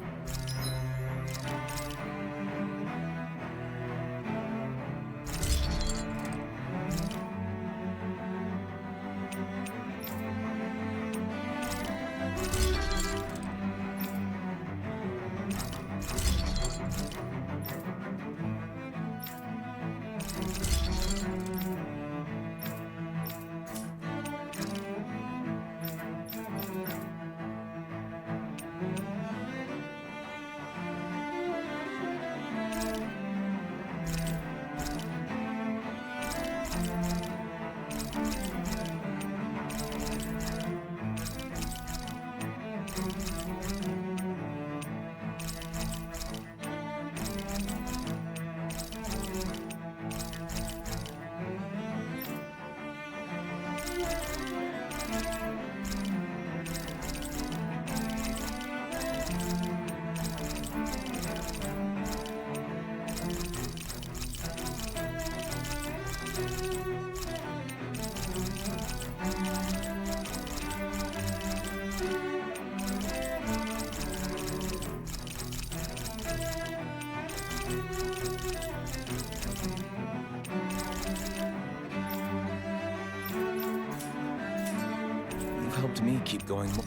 Helped me keep going more.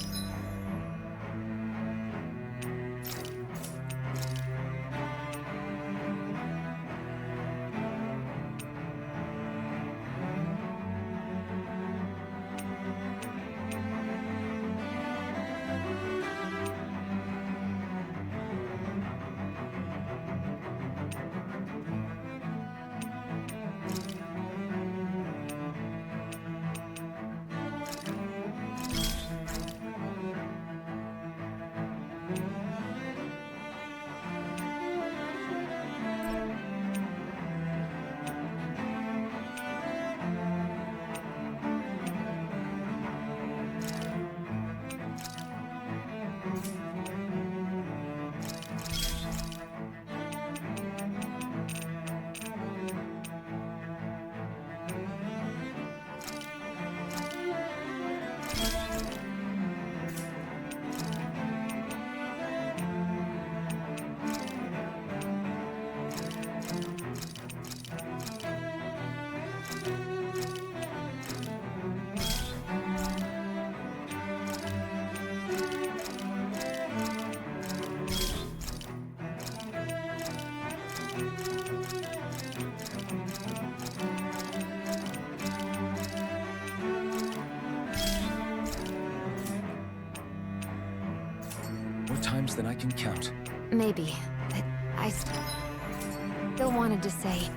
More times than I can count. Maybe, but I still wanted to say...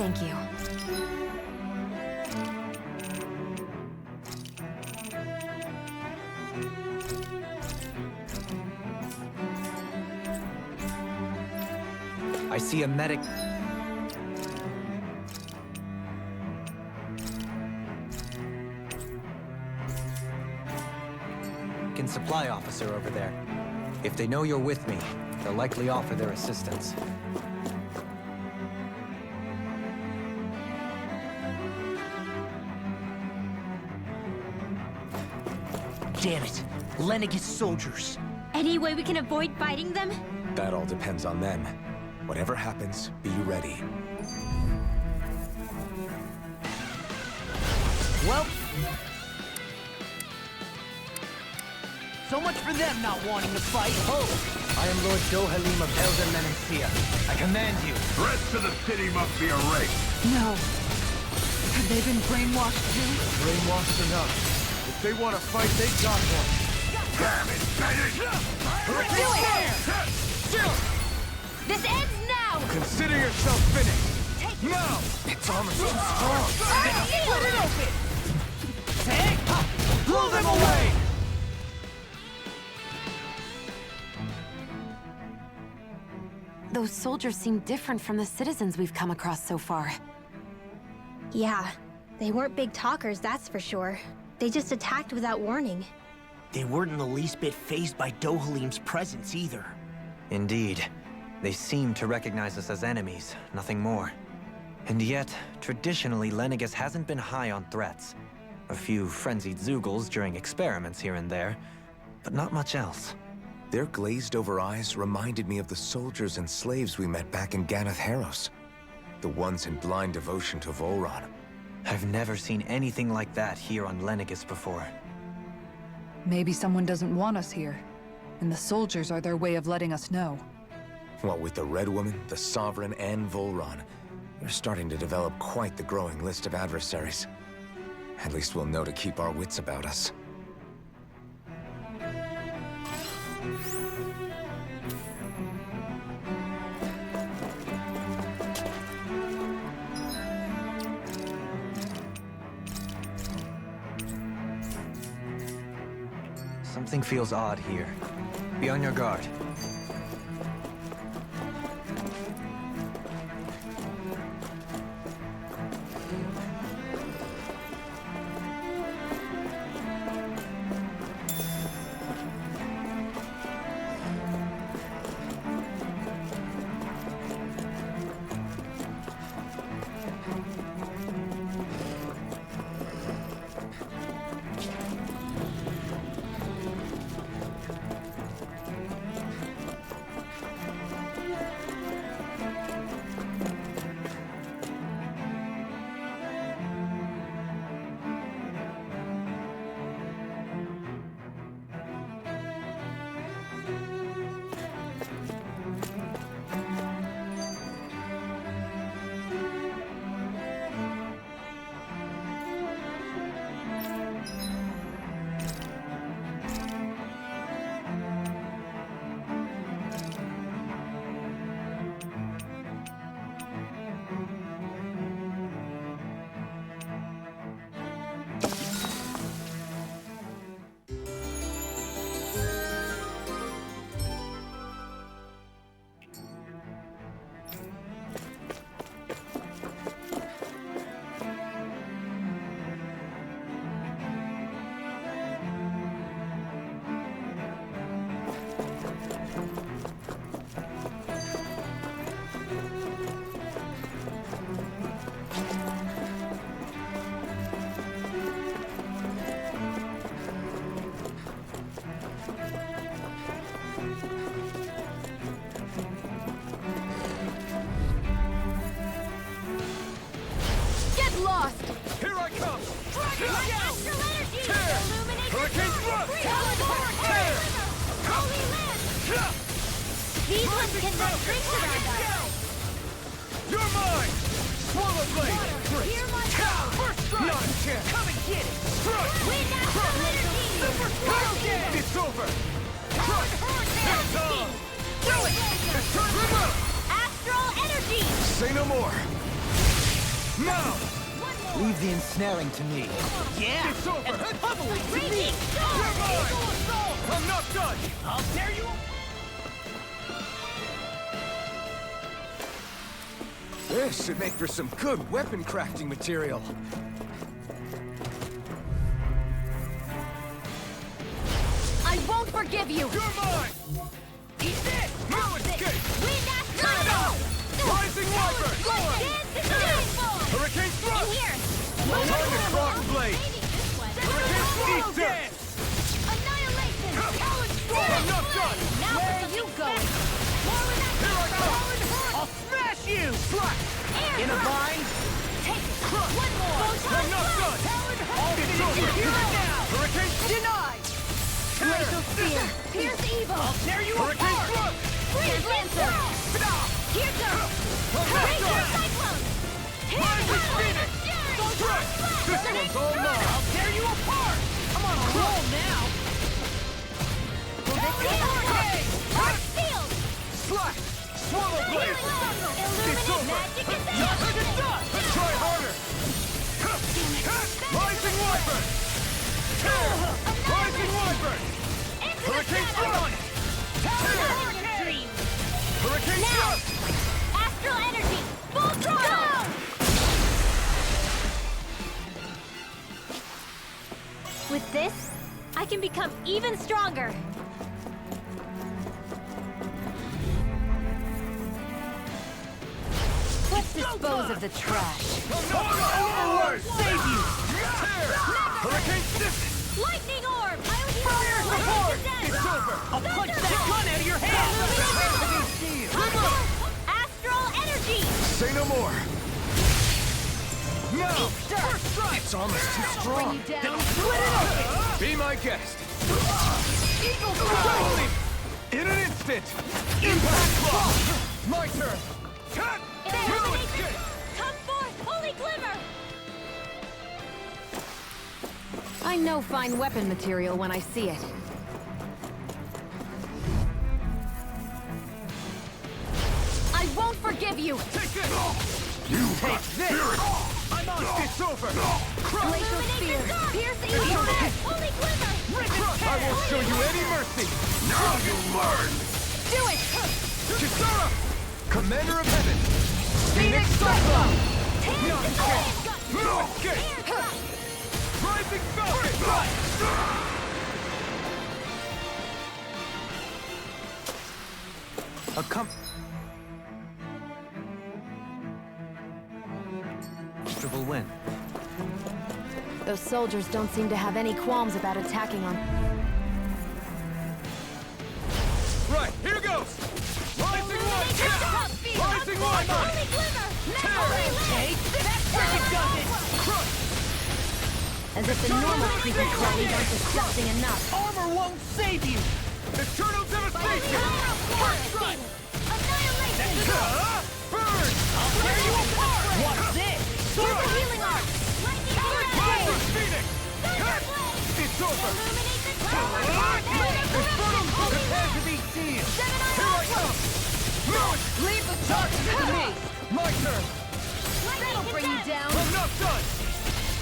Thank you. I see a medic. And supply officer over there. If they know you're with me, they'll likely offer their assistance. Damn it! Lenegis soldiers! Any way we can avoid fighting them? That all depends on them. Whatever happens, be ready. Well... so much for them not wanting to fight. Ho! I am Lord Dohalim of Elder Menancia. I command you. The rest of the city must be erased. No. Have they been brainwashed too? Brainwashed enough. If they want to fight, they got one. Damn it, finish! Do it! This ends now! Consider yourself finished. Now! Its armor's too strong. Split it open! Take! Blow them away! Those soldiers seem different from the citizens we've come across so far. Yeah, they weren't big talkers, that's for sure. They just attacked without warning. They weren't in the least bit fazed by Dohalim's presence either. Indeed. They seem to recognize us as enemies, nothing more. And yet, traditionally, Lenegis hasn't been high on threats. A few frenzied Zeugles during experiments here and there, but not much else. Their glazed-over eyes reminded me of the soldiers and slaves we met back in Ganath Haros. The ones in blind devotion to Volron. I've never seen anything like that here on Lenegis before. Maybe someone doesn't want us here, and the soldiers are their way of letting us know. What with the Red Woman, the Sovereign, and Volron, we're starting to develop quite the growing list of adversaries. At least we'll know to keep our wits about us. Something feels odd here. Be on your guard. Say no more! Now! Leave the ensnaring to me. Yeah! It's over! And probably to me! You're mine! I'm not done! I'll tear you apart! This should make for some good weapon crafting material. I won't forgive you! You're mine! Eat this! No escape! Wind Turn up! Rising Wyvern! Hurricane Thrust! Here! Time to Crossblade! Hurricane Thrust! Dance! Annihilation! I'm not done! Now where are you going? More with that Here I come! I'll smash you! Slack! In a vine? Take it! One more! I'm not done! I'll get over here and now! Hurricane Denied! Glacial Spear! Pierce evil! I'll tear you Hurricane apart! Thrust! Freeze Lancer! Here goes! Hurricane Cyclone! Rising Phoenix! Strike! This one's all mine! I'll tear you apart! I'm on a roll now! Heart Shield! Slash! Swallow Blade! It's over! Magic Let's try harder! Rising Wyvern! Rising Wyvern! Hurricane Thrust! Hurricane Thrust! Astral Energy! Full throttle! With this, I can become even stronger. Let's dispose of the trash. Save you! Hurricane Stiffness! Lightning Orb! Fire support! It's over! I'll punch that gun out of your hand! Astral Energy! Say no more. No! First strike! It's almost too strong. Down. Be my guest. Eagle Fly! In an instant! Impact Block! My turn! Cut! No escape! Come forth, Holy Glimmer! I know fine weapon material when I see it. I won't forgive you! Take this! You take this! I'm on! It's over! Glacial Spear! Pierce evil! Holy Glimmer! I won't show you any mercy! Now you learn! Do it! Kisara! Commander of Heaven! Phoenix Cyclone! No escape! No escape! Rising Falcon! A comfortable win. Those soldiers don't seem to have any qualms about attacking on... Right, here goes! Rising One! Rising One! Holy Glimmer! Take that! Does it! Crush! As if the normal creepy crawlies aren't disgusting enough. Armor won't save you! Eternal Devastation! First strike! Annihilation! Burn! I'll tear you apart! What's this? Super Healing Arc! Lightning Rising Blade! Phoenix! Thunder Blade! It's over! Illuminate the tower! Infernal Prepare to be sealed! Here I come! No! Leave the charges to me! My turn! That'll bring you down! I'm not done!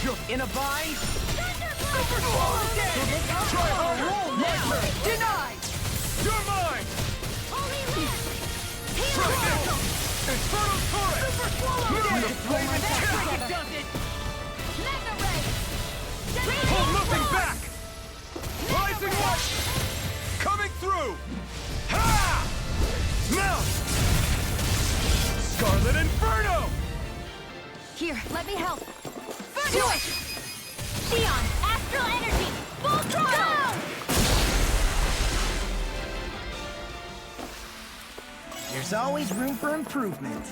You're in a bind? Super Swallow Dance! Try harder! My turn! Denied! You're mine! Holy Land! Try this! Infernal Torrent! Super Swallow Dance! Flame and it does it! Mega Ray! Hold nothing back! Rising Light! Coming through! Ha! Now! Scarlet Inferno! Here, let me help. Do it! Shionne, Astral Energy, full throttle! There's always room for improvement.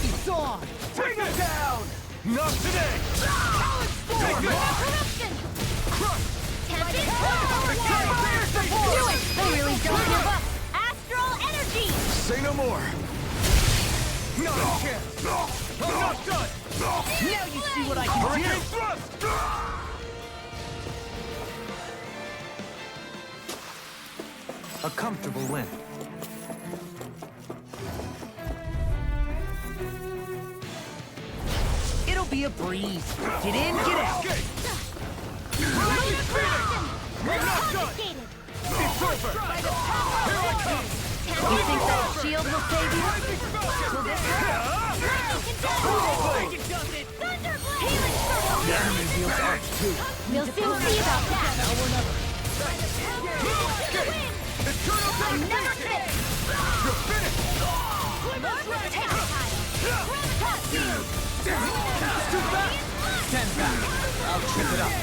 It's on! Take it down! Not today! Take it! Corruption! Crush! Tempest! Do it! I really don't give up! Say no more! Not a chance! I'm not done! Now you see what I can Hurricane do! thrust! A comfortable win. It'll be a breeze. Get in, get out. Okay. I'm not done! It's over! Here I come! You think that shield will save you? Will this The enemy feels arch too. We'll soon see about that. Eternal I'm never finished. You're finished! Take time. It's too fast! Stand back. I'll trip it up.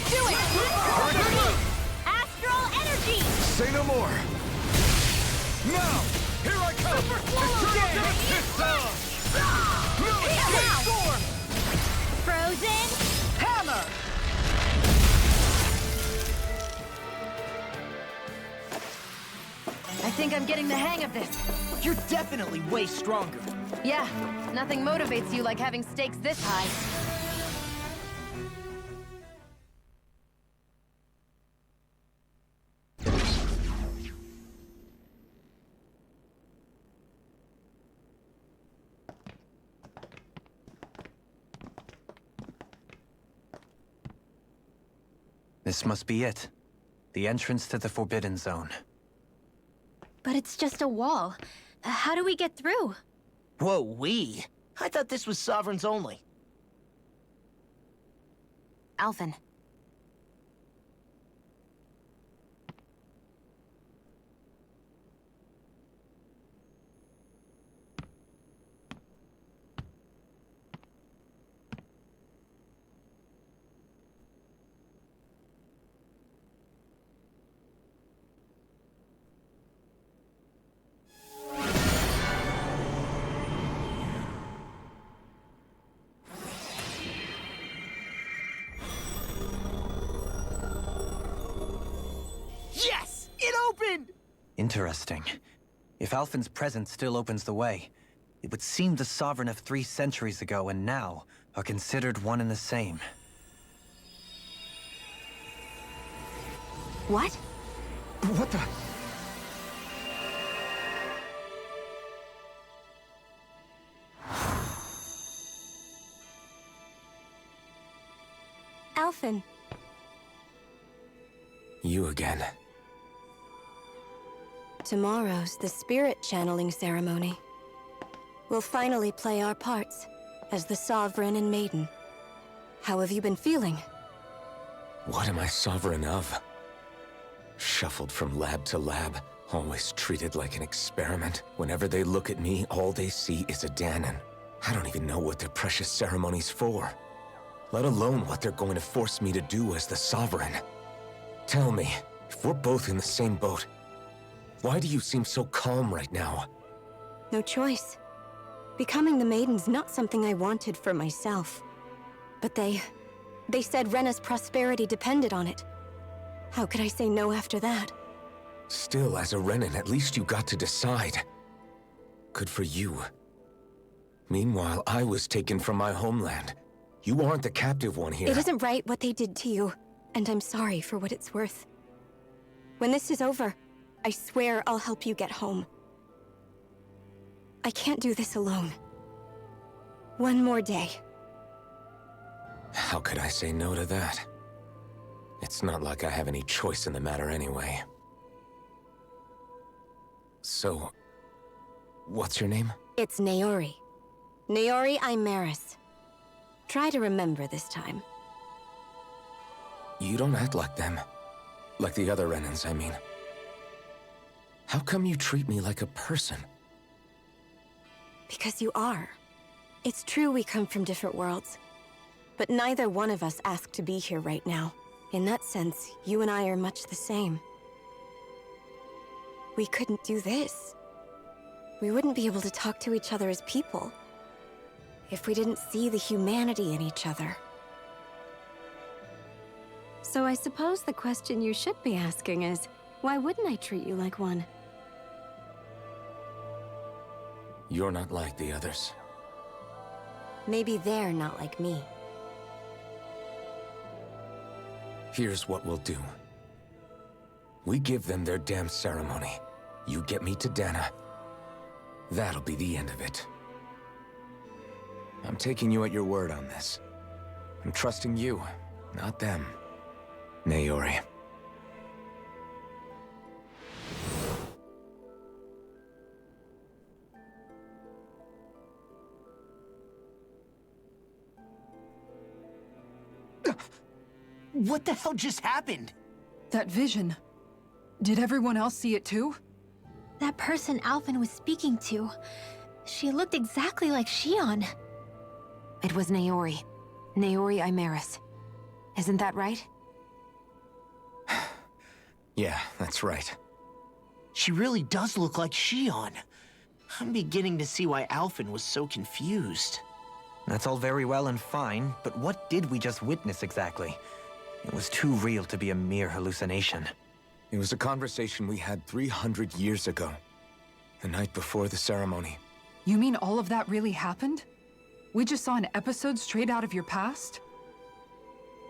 Do it! Astral energy! Say no more! Now! Here I come! Eternal pistol! Now! Storm! Frozen Hammer! I think I'm getting the hang of this. You're definitely way stronger. Yeah, nothing motivates you like having stakes this high. This must be it. The entrance to the Forbidden Zone. But it's just a wall. How do we get through? Whoa, we? I thought this was sovereigns only. Alphen. Yes! It opened! Interesting. If Alphen's presence still opens the way, it would seem the Sovereign of 3 centuries ago and now are considered one and the same. What? What the? Alphen. You again. Tomorrow's the spirit channeling ceremony. We'll finally play our parts as the Sovereign and Maiden. How have you been feeling? What am I sovereign of? Shuffled from lab to lab, always treated like an experiment. Whenever they look at me, all they see is a Dahnan. I don't even know what their precious ceremony's for, let alone what they're going to force me to do as the Sovereign. Tell me, if we're both in the same boat, why do you seem so calm right now? No choice. Becoming the Maiden's not something I wanted for myself. But they said Rena's prosperity depended on it. How could I say no after that? Still, as a Renan, at least you got to decide. Good for you. Meanwhile, I was taken from my homeland. You aren't the captive one here. It isn't right what they did to you, and I'm sorry for what it's worth. When this is over, I swear I'll help you get home. I can't do this alone. One more day. How could I say no to that? It's not like I have any choice in the matter anyway. So, what's your name? It's Naori. Naori Imaris. Try to remember this time. You don't act like them. Like the other Renans, I mean. How come you treat me like a person? Because you are. It's true we come from different worlds. But neither one of us asked to be here right now. In that sense, you and I are much the same. We couldn't do this. We wouldn't be able to talk to each other as people if we didn't see the humanity in each other. So I suppose the question you should be asking is, why wouldn't I treat you like one? You're not like the others. Maybe they're not like me. Here's what we'll do. We give them their damn ceremony. You get me to Dahna. That'll be the end of it. I'm taking you at your word on this. I'm trusting you, not them. Naori. What the hell just happened? That vision. Did everyone else see it too? That person Alphen was speaking to, she looked exactly like Shionne. It was Naori. Naori Imeris. Isn't that right? Yeah, that's right. She really does look like Shionne. I'm beginning to see why Alphen was so confused. That's all very well and fine, but what did we just witness exactly? It was too real to be a mere hallucination. It was a conversation we had 300 years ago. The night before the ceremony. You mean all of that really happened? We just saw an episode straight out of your past?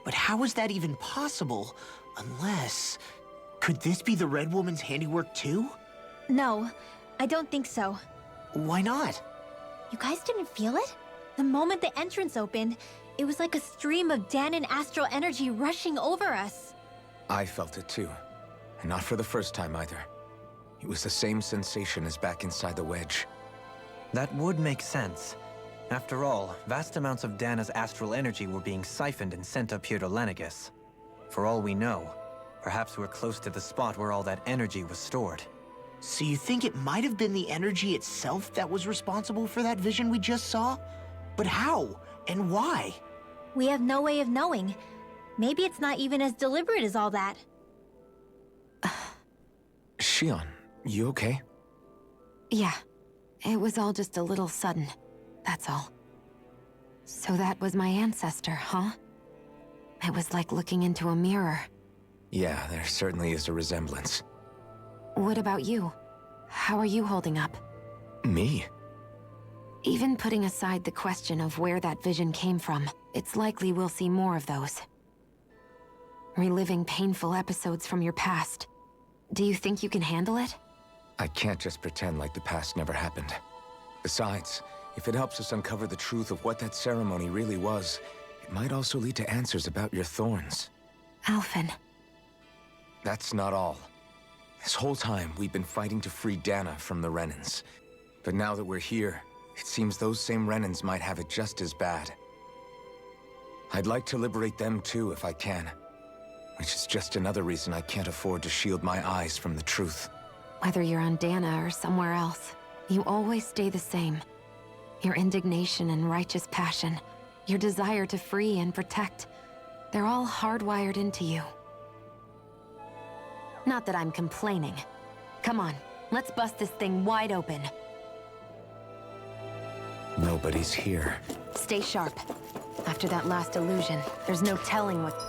But how is that even possible? Unless... Could this be the Red Woman's handiwork too? No, I don't think so. Why not? You guys didn't feel it? The moment the entrance opened, it was like a stream of dahnien astral energy rushing over us. I felt it too. And not for the first time either. It was the same sensation as back inside the wedge. That would make sense. After all, vast amounts of Dahna's astral energy were being siphoned and sent up here to Lenegis. For all we know, perhaps we're close to the spot where all that energy was stored. So you think it might have been the energy itself that was responsible for that vision we just saw? But how? And why? We have no way of knowing. Maybe it's not even as deliberate as all that. Shionne, you okay? Yeah. It was all just a little sudden. That's all. So that was my ancestor, huh? It was like looking into a mirror. Yeah, there certainly is a resemblance. What about you? How are you holding up? Me? Even putting aside the question of where that vision came from, it's likely we'll see more of those. Reliving painful episodes from your past. Do you think you can handle it? I can't just pretend like the past never happened. Besides, if it helps us uncover the truth of what that ceremony really was, it might also lead to answers about your thorns. Alphen. That's not all. This whole time, we've been fighting to free Dahna from the Renans. But now that we're here, it seems those same Renans might have it just as bad. I'd like to liberate them too, if I can. Which is just another reason I can't afford to shield my eyes from the truth. Whether you're on Dahna or somewhere else, you always stay the same. Your indignation and righteous passion, your desire to free and protect, they're all hardwired into you. Not that I'm complaining. Come on, let's bust this thing wide open. Nobody's here. Stay sharp. After that last illusion, there's no telling what...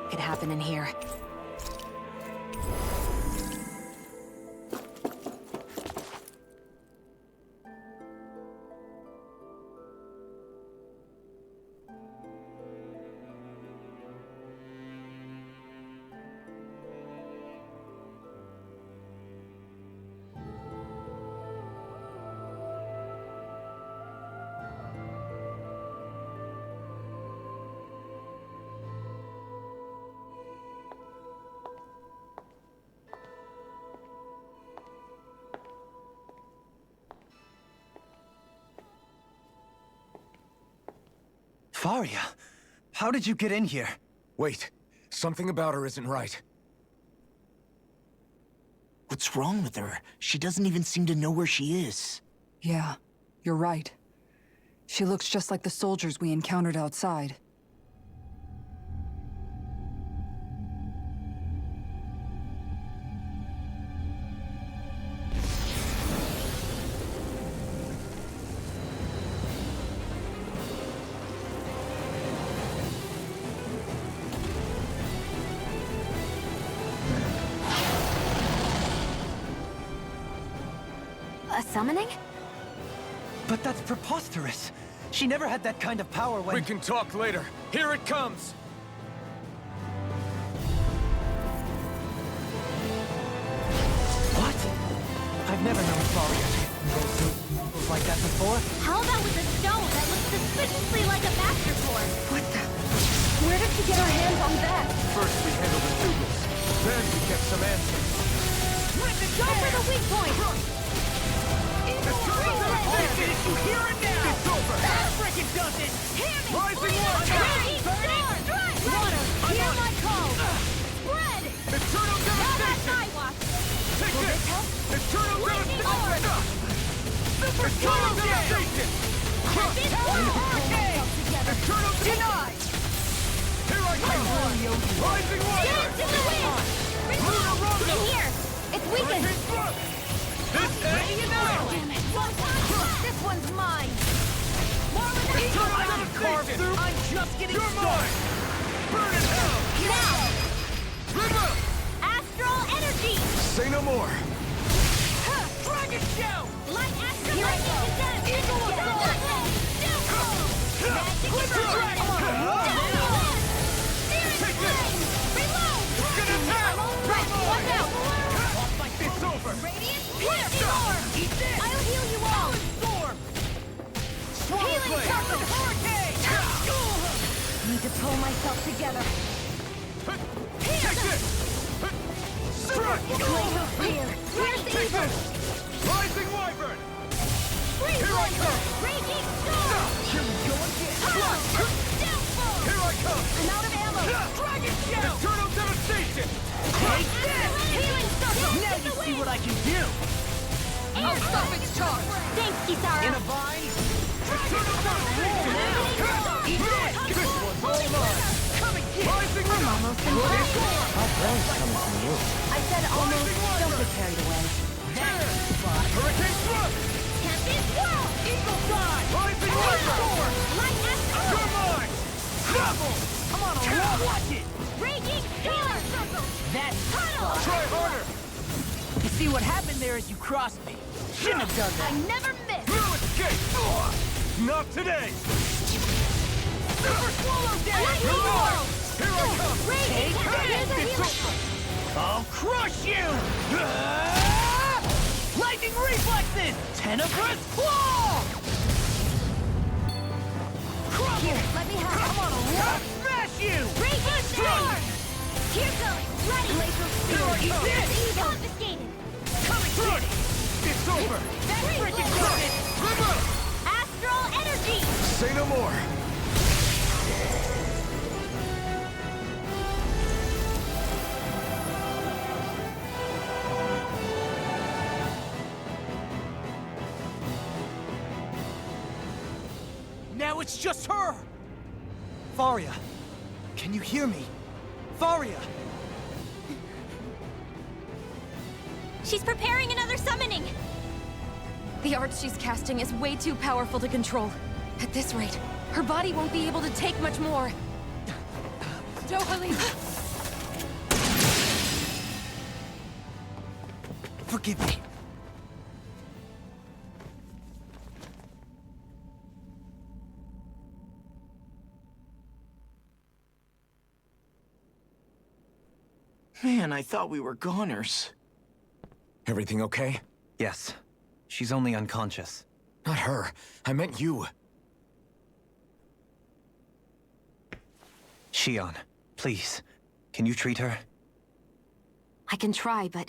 could happen in here. Faria, how did you get in here? Wait, something about her isn't right. What's wrong with her? She doesn't even seem to know where she is. Yeah, you're right. She looks just like the soldiers we encountered outside. summoning? But that's preposterous. She never had that kind of power when... We can talk later. Here it comes! What? I've never known Faria to go through moves like that before. How about with a stone that looks suspiciously like a master sword? What the? Where did she get her hands on that? First we handle the Dougas, then we get some answers. Go for the weak point! Did you hear it now? It's over! That frickin' does it! Rising water! Water, hear my call! Spread! Eternal devastation! My watch! Take this! Eternal devastation! Eternal devastation! Hurricane! Eternal denied! Here I come! Rising water! Get into the wind! Lunar Rondo! Here! It's weakened! This Ready to know! This one's mine! More with the Eternal devastation! I'm just getting You're mine! Burn in hell! Now! Rena! Astral energy! Say no more! Dragon Show! Light astral lightning to death! Eagle of God! Take this! Reload! It's gonna attack! Right, one down! It's over! Radiant storm! Eat this! I'll heal you all! Storm! Swallow Healing blade! circle! Hurricane! Need to pull myself together. Take this! Strike! Blade of fear! Where's the evil? Rising Wyvern! Freeze Here I come! Raging storm! Here we go again! Downfall! Here I come! I'm out of ammo! Dragon Shell! Eternal devastation! Take this! Healing circle! Now you see what I can do! I'll stop its charge! Thanks, Kisara! In a vine? Eternal devastation! Eat this! This one's all mine! Come again! Rising Rena! Almost in time! How praise coming from you? I said almost. Don't get carried away. Hurricane Thrust! Tempest Swirl! Eagle Fly! Rising Wyvern! Light astral! You're mine! Double! Come on, watch it! Raging Storm! That's Tunnel! Try harder! You see what happened there is you crossed me. Shouldn't have done I that. never miss! No escape! Not today! Super Swallow Dash! Lightning You're mine! Storm! Here I come! Raging Here's a It's healing! over! I'll crush you! Lightning reflexes! Tenebrous claw! Here, let me have it! Come on, I'll smash you! Raging Storm! Here goes! Ready! Laser Here I come! It's confiscated! Coming Strike! It's over! That's freaking good! Rena! Astral energy! Say no more! Now it's just her! Faria, can you hear me? Faria! She's preparing another summoning! The art she's casting is way too powerful to control. At this rate, her body won't be able to take much more. Dohalim! Forgive me. Man, I thought we were goners. Everything okay? Yes. She's only unconscious. Not her. I meant you. Shionne, please. Can you treat her? I can try, but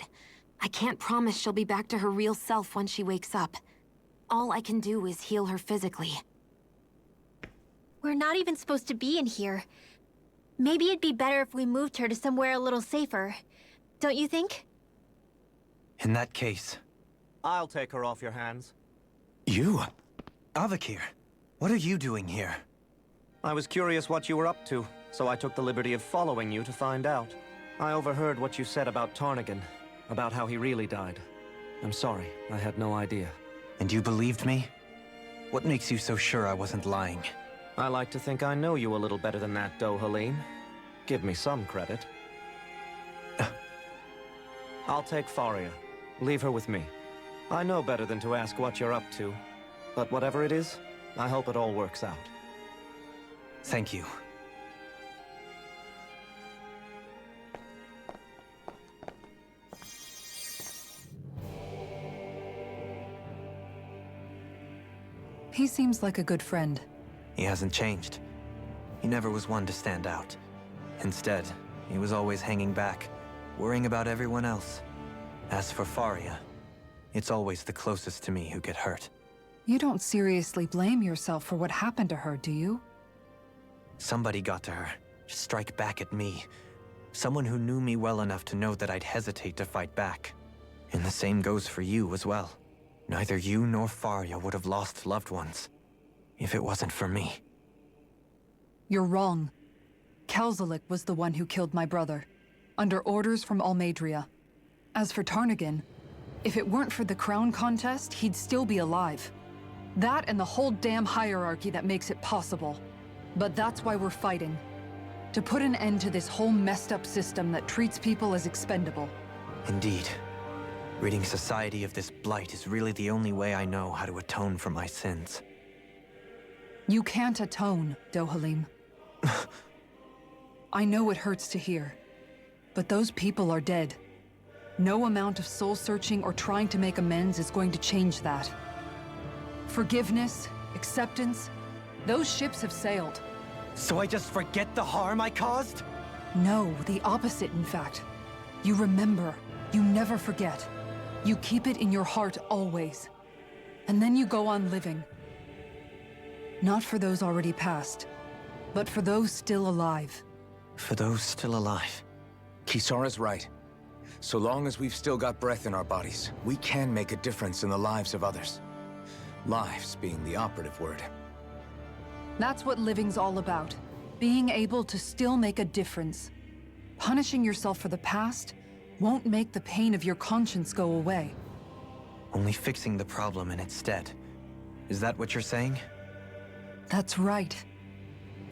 I can't promise she'll be back to her real self when she wakes up. All I can do is heal her physically. We're not even supposed to be in here. Maybe it'd be better if we moved her to somewhere a little safer. Don't you think? In that case... I'll take her off your hands. You? Avakir, what are you doing here? I was curious what you were up to, so I took the liberty of following you to find out. I overheard what you said about Tarnigan, about how he really died. I'm sorry, I had no idea. And you believed me? What makes you so sure I wasn't lying? I like to think I know you a little better than that, Dohalim. Give me some credit. I'll take Faria. Leave her with me. I know better than to ask what you're up to. But whatever it is, I hope it all works out. Thank you. He seems like a good friend. He hasn't changed. He never was one to stand out. Instead, he was always hanging back, worrying about everyone else. As for Faria, it's always the closest to me who get hurt. You don't seriously blame yourself for what happened to her, do you? Somebody got to her, to strike back at me. Someone who knew me well enough to know that I'd hesitate to fight back. And the same goes for you as well. Neither you nor Faria would have lost loved ones, if it wasn't for me. You're wrong. Kelzelik was the one who killed my brother, under orders from Almadria. As for Tarnagin, if it weren't for the crown contest, he'd still be alive. That and the whole damn hierarchy that makes it possible. But that's why we're fighting. To put an end to this whole messed up system that treats people as expendable. Indeed. Ridding society of this blight is really the only way I know how to atone for my sins. You can't atone, Dohalim. I know it hurts to hear, but those people are dead. No amount of soul-searching or trying to make amends is going to change that. Forgiveness, acceptance, those ships have sailed. So I just forget the harm I caused? No, the opposite, in fact. You remember, you never forget. You keep it in your heart always. And then you go on living. Not for those already passed, but for those still alive. For those still alive. Kisara's right. So long as we've still got breath in our bodies, we can make a difference in the lives of others. Lives being the operative word. That's what living's all about. Being able to still make a difference. Punishing yourself for the past won't make the pain of your conscience go away. Only fixing the problem in its stead. Is that what you're saying? That's right.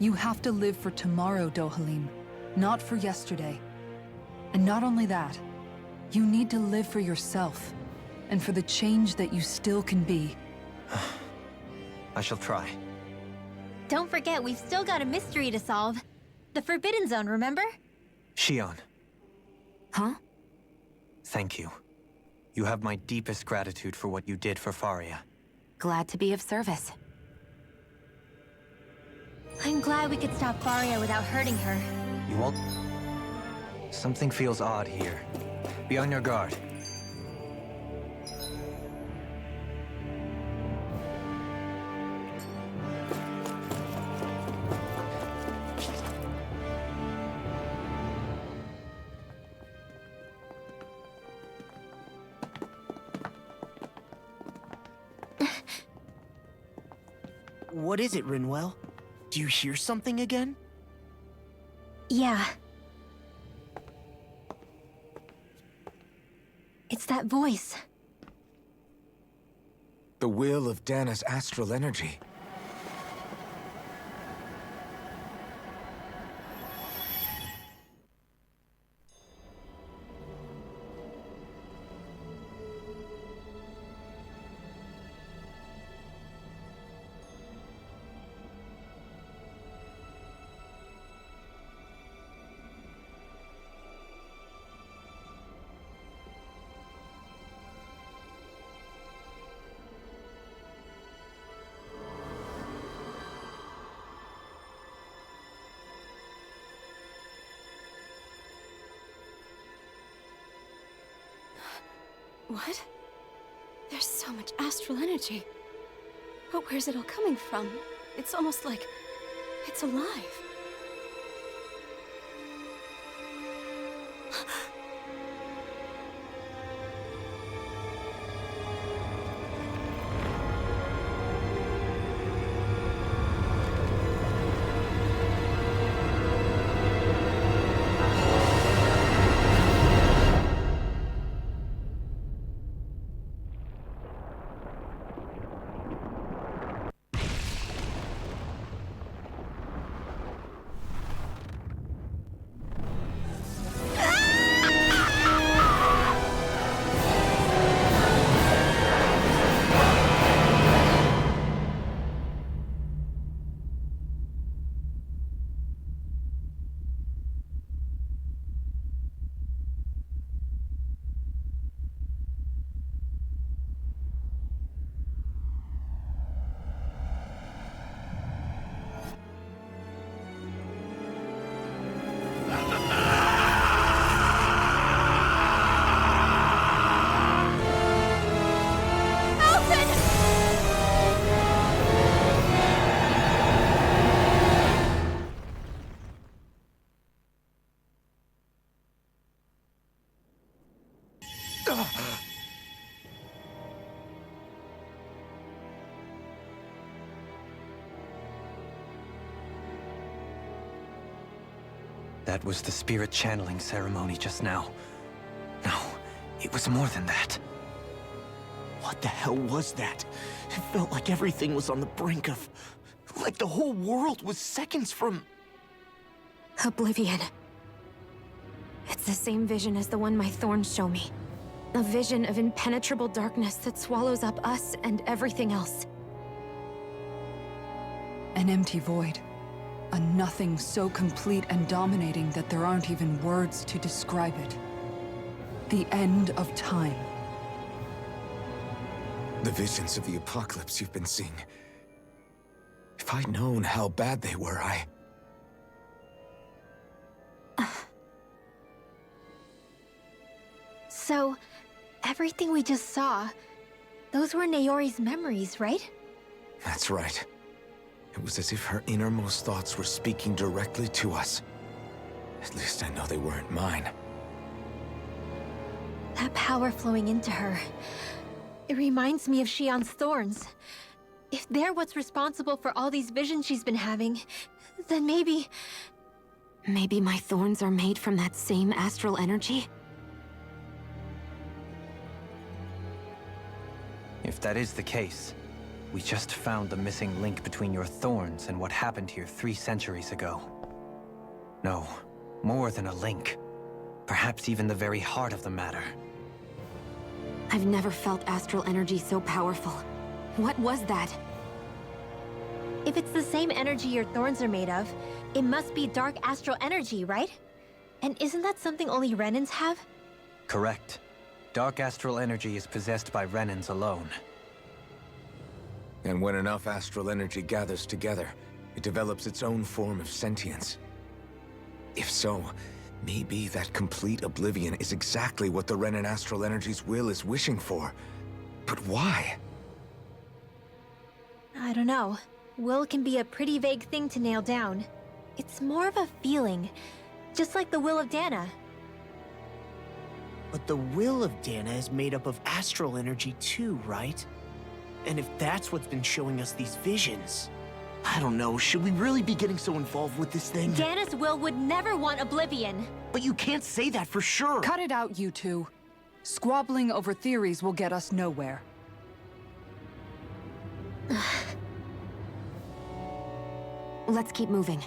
You have to live for tomorrow, Dohalim, not for yesterday. And not only that, you need to live for yourself, and for the change that you still can be. I shall try. Don't forget, we've still got a mystery to solve. The Forbidden Zone, remember? Shionne. Huh? Thank you. You have my deepest gratitude for what you did for Faria. Glad to be of service. I'm glad we could stop Faria without hurting her. You won't... Something feels odd here. Be on your guard. What is it, Rinwell? Do you hear something again? Yeah. It's that voice. The will of Dahna's astral energy. What? There's so much astral energy. But where's it all coming from? It's almost like it's alive. That was the spirit channeling ceremony just now. No, it was more than that. What the hell was that? It felt like everything was on the brink of... like the whole world was seconds from... Oblivion. It's the same vision as the one my thorns show me. A vision of impenetrable darkness that swallows up us and everything else. An empty void. A nothing so complete and dominating that there aren't even words to describe it. The end of time. The visions of the apocalypse you've been seeing. If I'd known how bad they were, So, everything we just saw, those were Naori's memories, right? That's right. It was as if her innermost thoughts were speaking directly to us. At least I know they weren't mine. That power flowing into her. It reminds me of Shionne's thorns. If they're what's responsible for all these visions she's been having, then maybe... Maybe my thorns are made from that same astral energy? If that is the case, we just found the missing link between your thorns and what happened here 3 centuries ago. No, more than a link. Perhaps even the very heart of the matter. I've never felt astral energy so powerful. What was that? If it's the same energy your thorns are made of, it must be dark astral energy, right? And isn't that something only Renans have? Correct. Dark astral energy is possessed by Renans alone. And when enough astral energy gathers together, it develops its own form of sentience. If so, maybe that complete oblivion is exactly what the Renan astral energy's will is wishing for. But why? I don't know. Will can be a pretty vague thing to nail down. It's more of a feeling, just like the will of Dahna. But the will of Dahna is made up of astral energy too, right? And if that's what's been showing us these visions... I don't know, should we really be getting so involved with this thing? Dahna's will would never want oblivion. But you can't say that for sure! Cut it out, you two. Squabbling over theories will get us nowhere. Let's keep moving.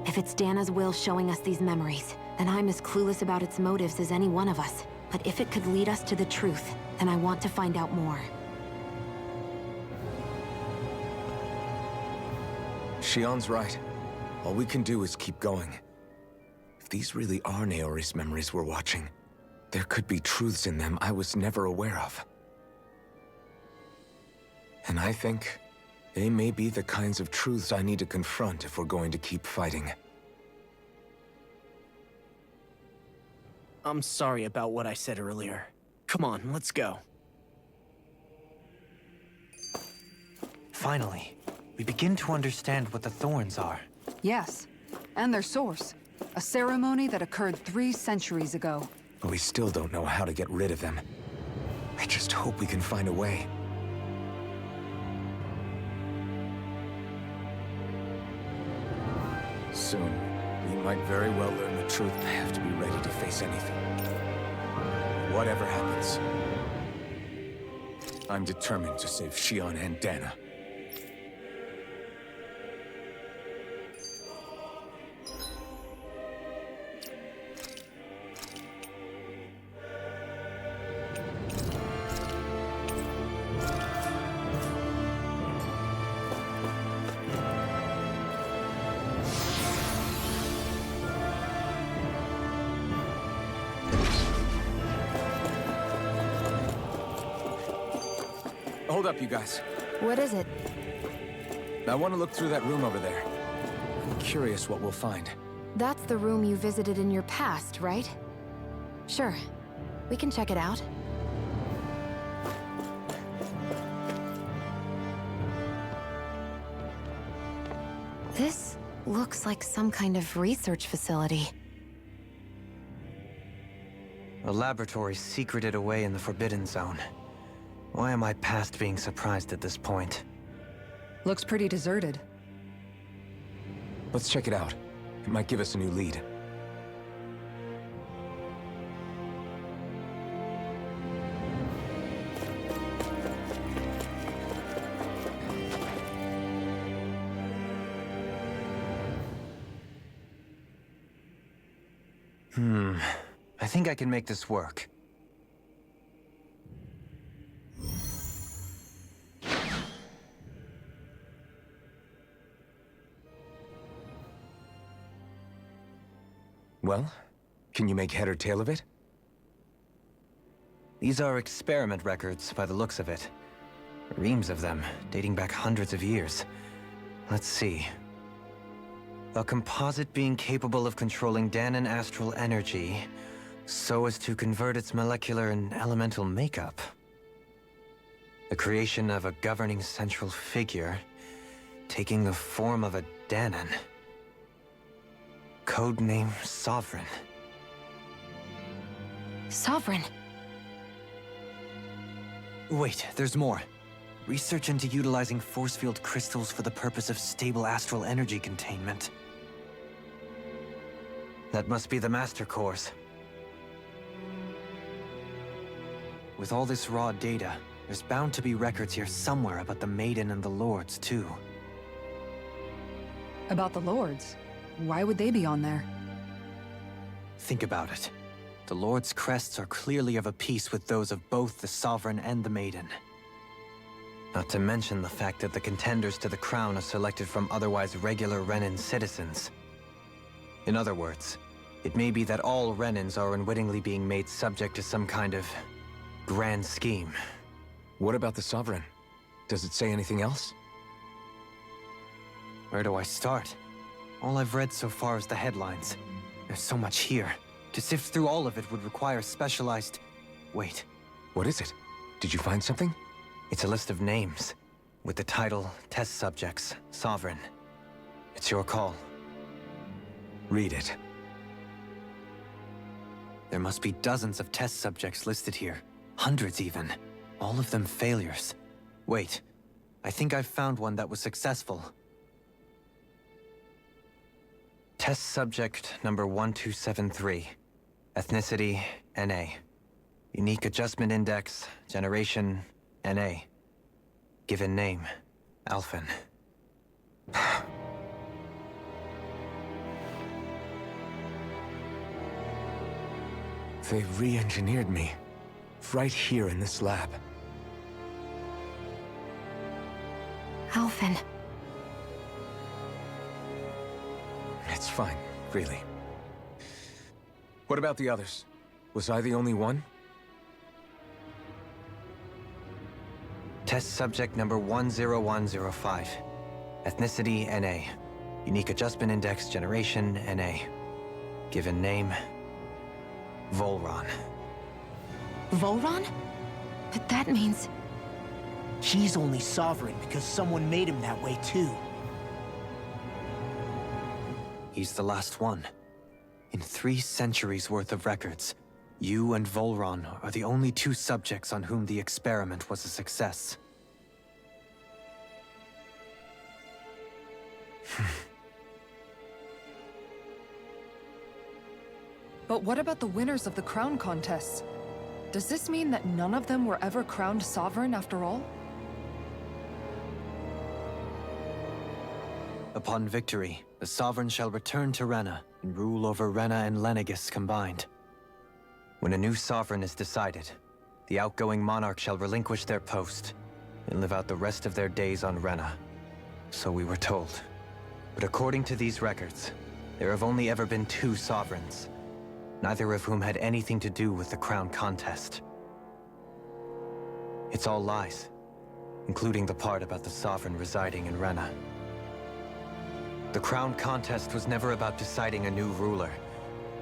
If it's Dahna's will showing us these memories, then I'm as clueless about its motives as any one of us. But if it could lead us to the truth, then I want to find out more. Shionne's right. All we can do is keep going. If these really are Naori's memories we're watching, there could be truths in them I was never aware of. And I think they may be the kinds of truths I need to confront if we're going to keep fighting. I'm sorry about what I said earlier. Come on, let's go. Finally, we begin to understand what the thorns are. Yes, and their source. A ceremony that occurred 3 centuries ago. But we still don't know how to get rid of them. I just hope we can find a way. Soon, we might very well learn the truth. I have to be ready to face anything. Whatever happens, I'm determined to save Shionne and Dahna. Hold up, you guys. What is it? I want to look through that room over there. I'm curious what we'll find. That's the room you visited in your past, right? Sure. We can check it out. This looks like some kind of research facility. A laboratory secreted away in the Forbidden Zone. Why am I past being surprised at this point? Looks pretty deserted. Let's check it out. It might give us a new lead. I think I can make this work. Well, can you make head or tail of it? These are experiment records by the looks of it. Reams of them, dating back hundreds of years. Let's see. A composite being capable of controlling Dahnien astral energy so as to convert its molecular and elemental makeup. The creation of a governing central figure, taking the form of a Dahnien. Codename Sovereign. Sovereign? Wait, there's more. Research into utilizing force field crystals for the purpose of stable astral energy containment. That must be the Master Course. With all this raw data, there's bound to be records here somewhere about the Maiden and the Lords, too. About the Lords? Why would they be on there? Think about it. The Lord's crests are clearly of a piece with those of both the Sovereign and the Maiden. Not to mention the fact that the contenders to the crown are selected from otherwise regular Renan citizens. In other words, it may be that all Renans are unwittingly being made subject to some kind of grand scheme. What about the Sovereign? Does it say anything else? Where do I start? All I've read so far is the headlines. There's so much here. To sift through all of it would require specialized... Wait. What is it? Did you find something? It's a list of names, with the title, Test Subjects, Sovereign. It's your call. Read it. There must be dozens of test subjects listed here. Hundreds even. All of them failures. Wait, I think I've found one that was successful. Test subject number 1273. Ethnicity, NA. Unique adjustment index, generation, NA. Given name, Alphen. They re-engineered me. Right here in this lab. Alphen. It's fine, really. What about the others? Was I the only one? Test subject number 10105. Ethnicity, NA. Unique adjustment index, generation, NA. Given name, Volron. Volron? But that means... He's only sovereign because someone made him that way too. He's the last one. In 3 centuries worth of records, you and Volron are the only 2 subjects on whom the experiment was a success. But what about the winners of the crown contests? Does this mean that none of them were ever crowned sovereign after all? Upon victory, the Sovereign shall return to Rena and rule over Rena and Lenegis combined. When a new Sovereign is decided, the outgoing monarch shall relinquish their post and live out the rest of their days on Rena. So we were told. But according to these records, there have only ever been 2 Sovereigns, neither of whom had anything to do with the crown contest. It's all lies, including the part about the Sovereign residing in Rena. The crown contest was never about deciding a new ruler.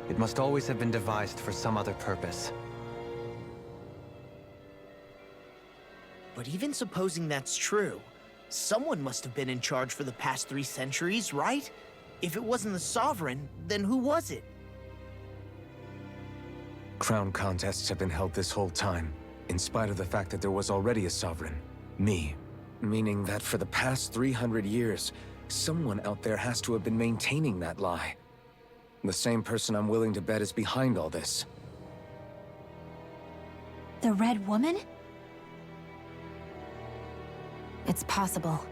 It must always have been devised for some other purpose. But even supposing that's true, someone must have been in charge for the past 3 centuries, right? If it wasn't the Sovereign, then who was it? Crown contests have been held this whole time, in spite of the fact that there was already a Sovereign. Me. Meaning that for the past 300 years, someone out there has to have been maintaining that lie. The same person I'm willing to bet is behind all this. The Red Woman? It's possible.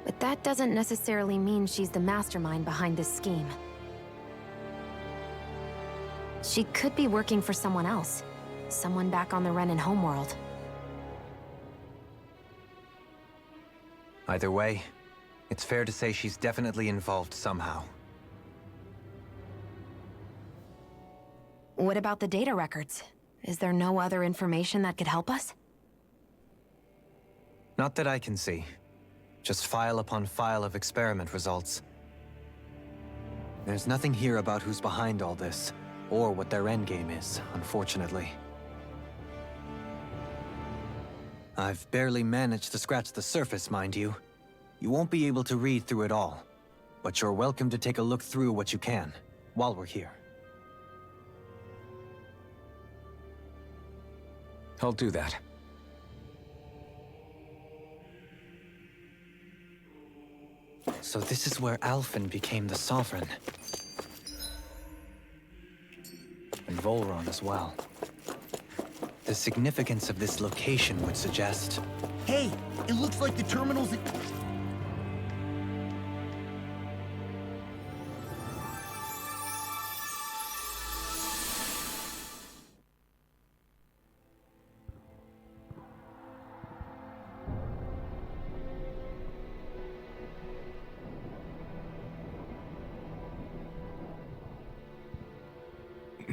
But that doesn't necessarily mean she's the mastermind behind this scheme. She could be working for someone else. Someone back on the Renan homeworld. Either way, it's fair to say she's definitely involved somehow. What about the data records? Is there no other information that could help us? Not that I can see. Just file upon file of experiment results. There's nothing here about who's behind all this, or what their endgame is, unfortunately. I've barely managed to scratch the surface, mind you. You won't be able to read through it all, but you're welcome to take a look through what you can, while we're here. I'll do that. So this is where Alphen became the Sovereign. And Volron as well. The significance of this location would suggest... Hey, it looks like the terminal's...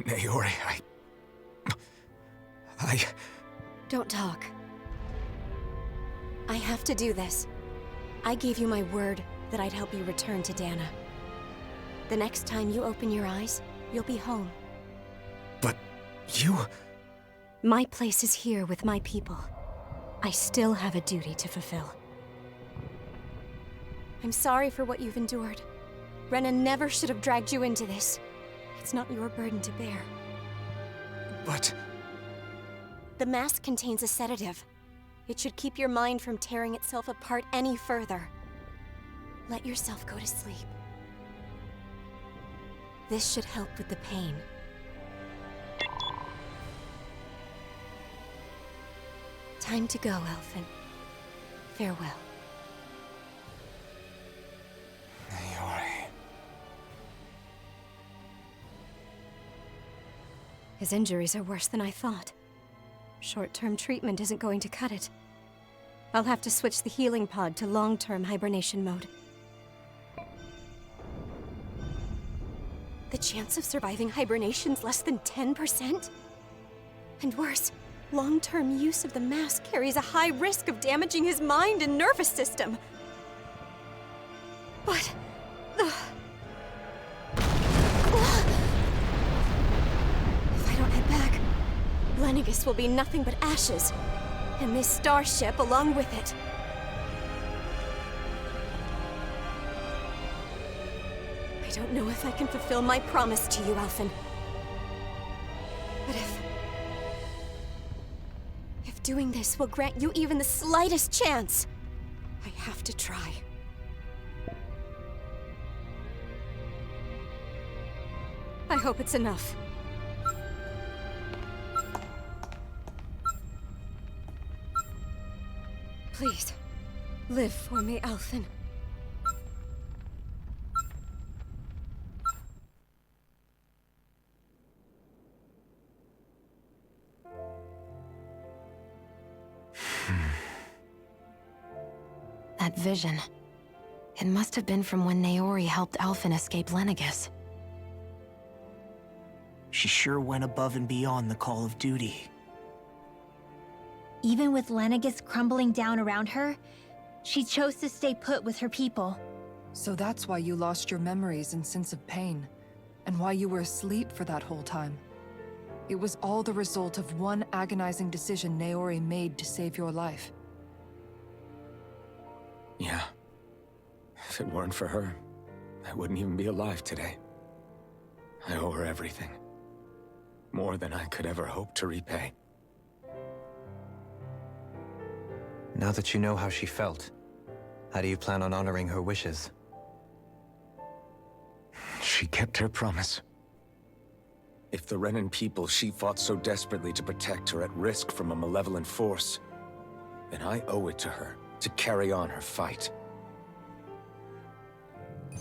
Naori, I... Don't talk. I have to do this. I gave you my word that I'd help you return to Dahna. The next time you open your eyes, you'll be home. But you... My place is here with my people. I still have a duty to fulfill. I'm sorry for what you've endured. Rena never should have dragged you into this. It's not your burden to bear. But... The mask contains a sedative. It should keep your mind from tearing itself apart any further. Let yourself go to sleep. This should help with the pain. Time to go, Alphen. Farewell. Naori... His injuries are worse than I thought. Short-term treatment isn't going to cut it. I'll have to switch the healing pod to long-term hibernation mode. The chance of surviving hibernation's less than 10%? And worse, long-term use of the mask carries a high risk of damaging his mind and nervous system. But... If I don't head back, Lenegis will be nothing but ashes, and this starship along with it. I don't know if I can fulfill my promise to you, Alphen. But if doing this will grant you even the slightest chance, I have to try. I hope it's enough. Please, live for me, Alphen. That vision. It must have been from when Naori helped Alphen escape Lenegis. She sure went above and beyond the call of duty. Even with Lenegis crumbling down around her, she chose to stay put with her people. So that's why you lost your memories and sense of pain, and why you were asleep for that whole time. It was all the result of one agonizing decision Naori made to save your life. Yeah. If it weren't for her, I wouldn't even be alive today. I owe her everything. More than I could ever hope to repay. Now that you know how she felt, how do you plan on honoring her wishes? She kept her promise. If the Renan people she fought so desperately to protect are at risk from a malevolent force, then I owe it to her to carry on her fight.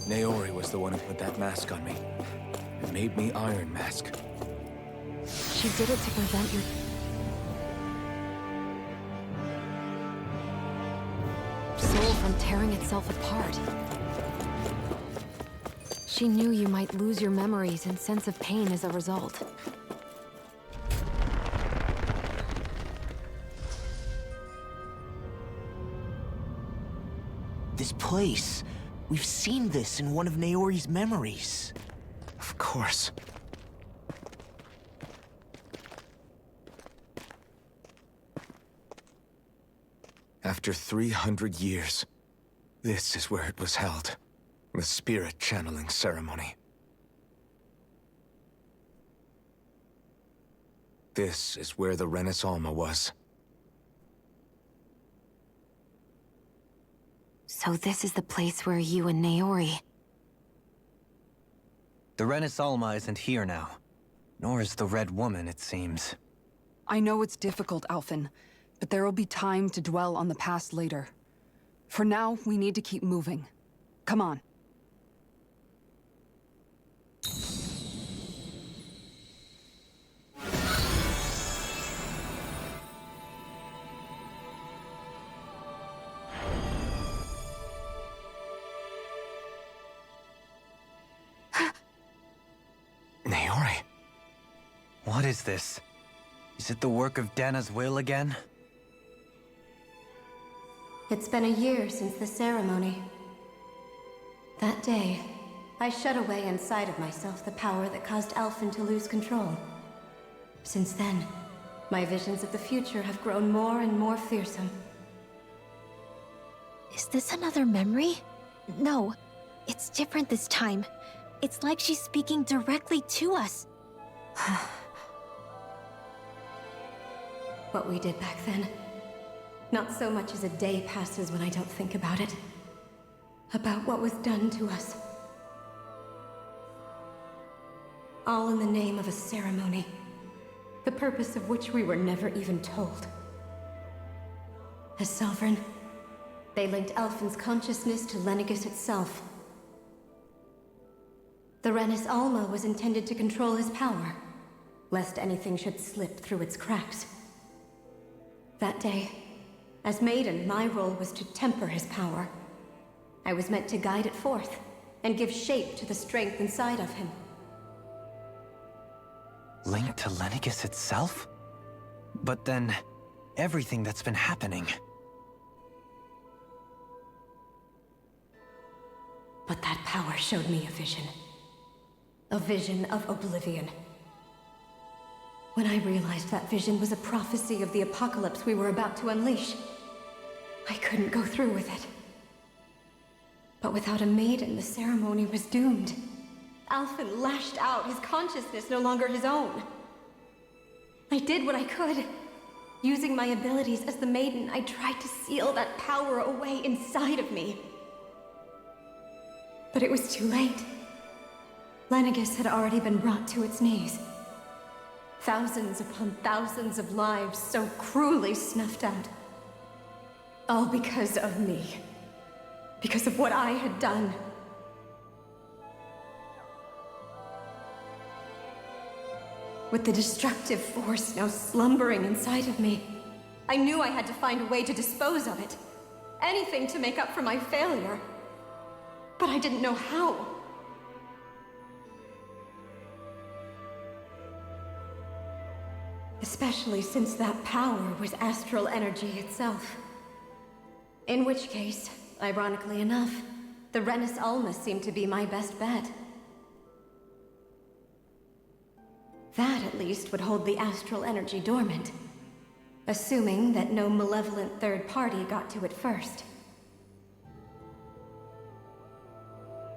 Naori was the one who put that mask on me, and made me Iron Mask. She did it to prevent your... soul from tearing itself apart. She knew you might lose your memories and sense of pain as a result. This place. We've seen this in one of Naori's memories. Of course. After 300 years, this is where it was held. The spirit channeling ceremony. This is where the Renaissance was. So this is the place where you and Naori... The Renaissance isn't here now. Nor is the Red Woman, it seems. I know it's difficult, Alphen, but there will be time to dwell on the past later. For now, we need to keep moving. Come on. Naori. What is this? Is it the work of Dahna's will again? It's been a year since the ceremony. That day, I shut away inside of myself the power that caused Alphen to lose control. Since then, my visions of the future have grown more and more fearsome. Is this another memory? No, it's different this time. It's like she's speaking directly to us. What we did back then. Not so much as a day passes when I don't think about it. About what was done to us. All in the name of a ceremony. The purpose of which we were never even told. As Sovereign, they linked Alphen's consciousness to Lenegis itself. The Renis Alma was intended to control his power, lest anything should slip through its cracks. That day, as Maiden, my role was to temper his power. I was meant to guide it forth, and give shape to the strength inside of him. Linked to Lenegis itself? But then, everything that's been happening... But that power showed me a vision. A vision of oblivion. When I realized that vision was a prophecy of the apocalypse we were about to unleash, I couldn't go through with it. But without a maiden, the ceremony was doomed. Alphen lashed out, his consciousness no longer his own. I did what I could. Using my abilities as the maiden, I tried to seal that power away inside of me. But it was too late. Lenegis had already been brought to its knees. Thousands upon thousands of lives so cruelly snuffed out. All because of me. Because of what I had done. With the destructive force now slumbering inside of me, I knew I had to find a way to dispose of it. Anything to make up for my failure. But I didn't know how. Especially since that power was astral energy itself. In which case, ironically enough, the Renis Alma seemed to be my best bet. That, at least, would hold the astral energy dormant. Assuming that no malevolent third party got to it first.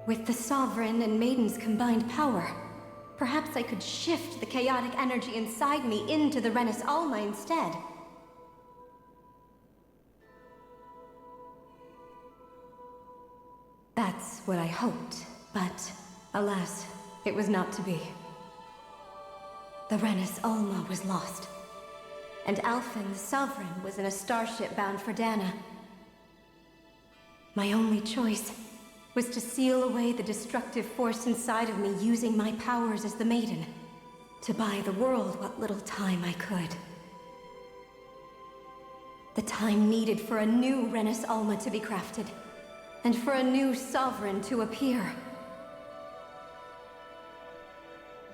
With the Sovereign and Maiden's combined power, perhaps I could shift the chaotic energy inside me into the Renis Alma instead. That's what I hoped, but Alas, it was not to be. The Renis Alma was lost, and Alphen, the Sovereign, was in a starship bound for Dahna. My only choice was to seal away the destructive force inside of me using my powers as the Maiden, to buy the world what little time I could. The time needed for a new Renis Alma to be crafted, and for a new Sovereign to appear.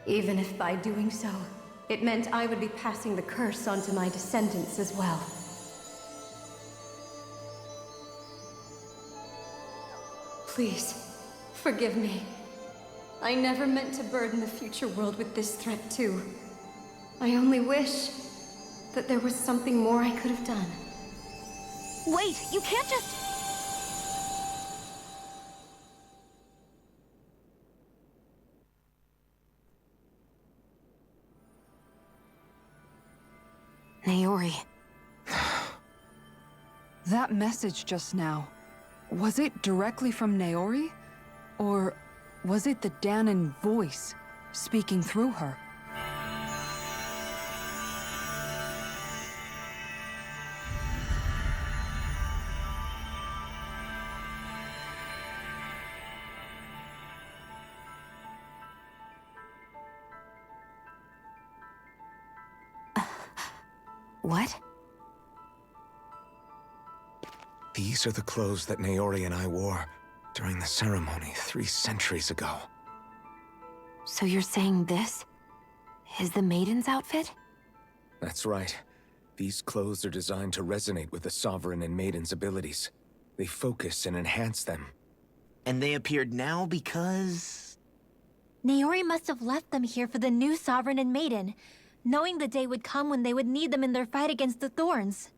Even if by doing so, it meant I would be passing the curse on to my descendants as well. Please, forgive me. I never meant to burden the future world with this threat too. I only wish that there was something more I could have done. Wait, you can't just... Naori. That message just now, was it directly from Naori? Or was it the Dahnien voice speaking through her? What? These are the clothes that Naori and I wore during the ceremony 3 centuries ago. So you're saying this is the Maiden's outfit? That's right. These clothes are designed to resonate with the Sovereign and Maiden's abilities. They focus and enhance them. And they appeared now because... Naori must have left them here for the new Sovereign and Maiden, knowing the day would come when they would need them in their fight against the Thorns.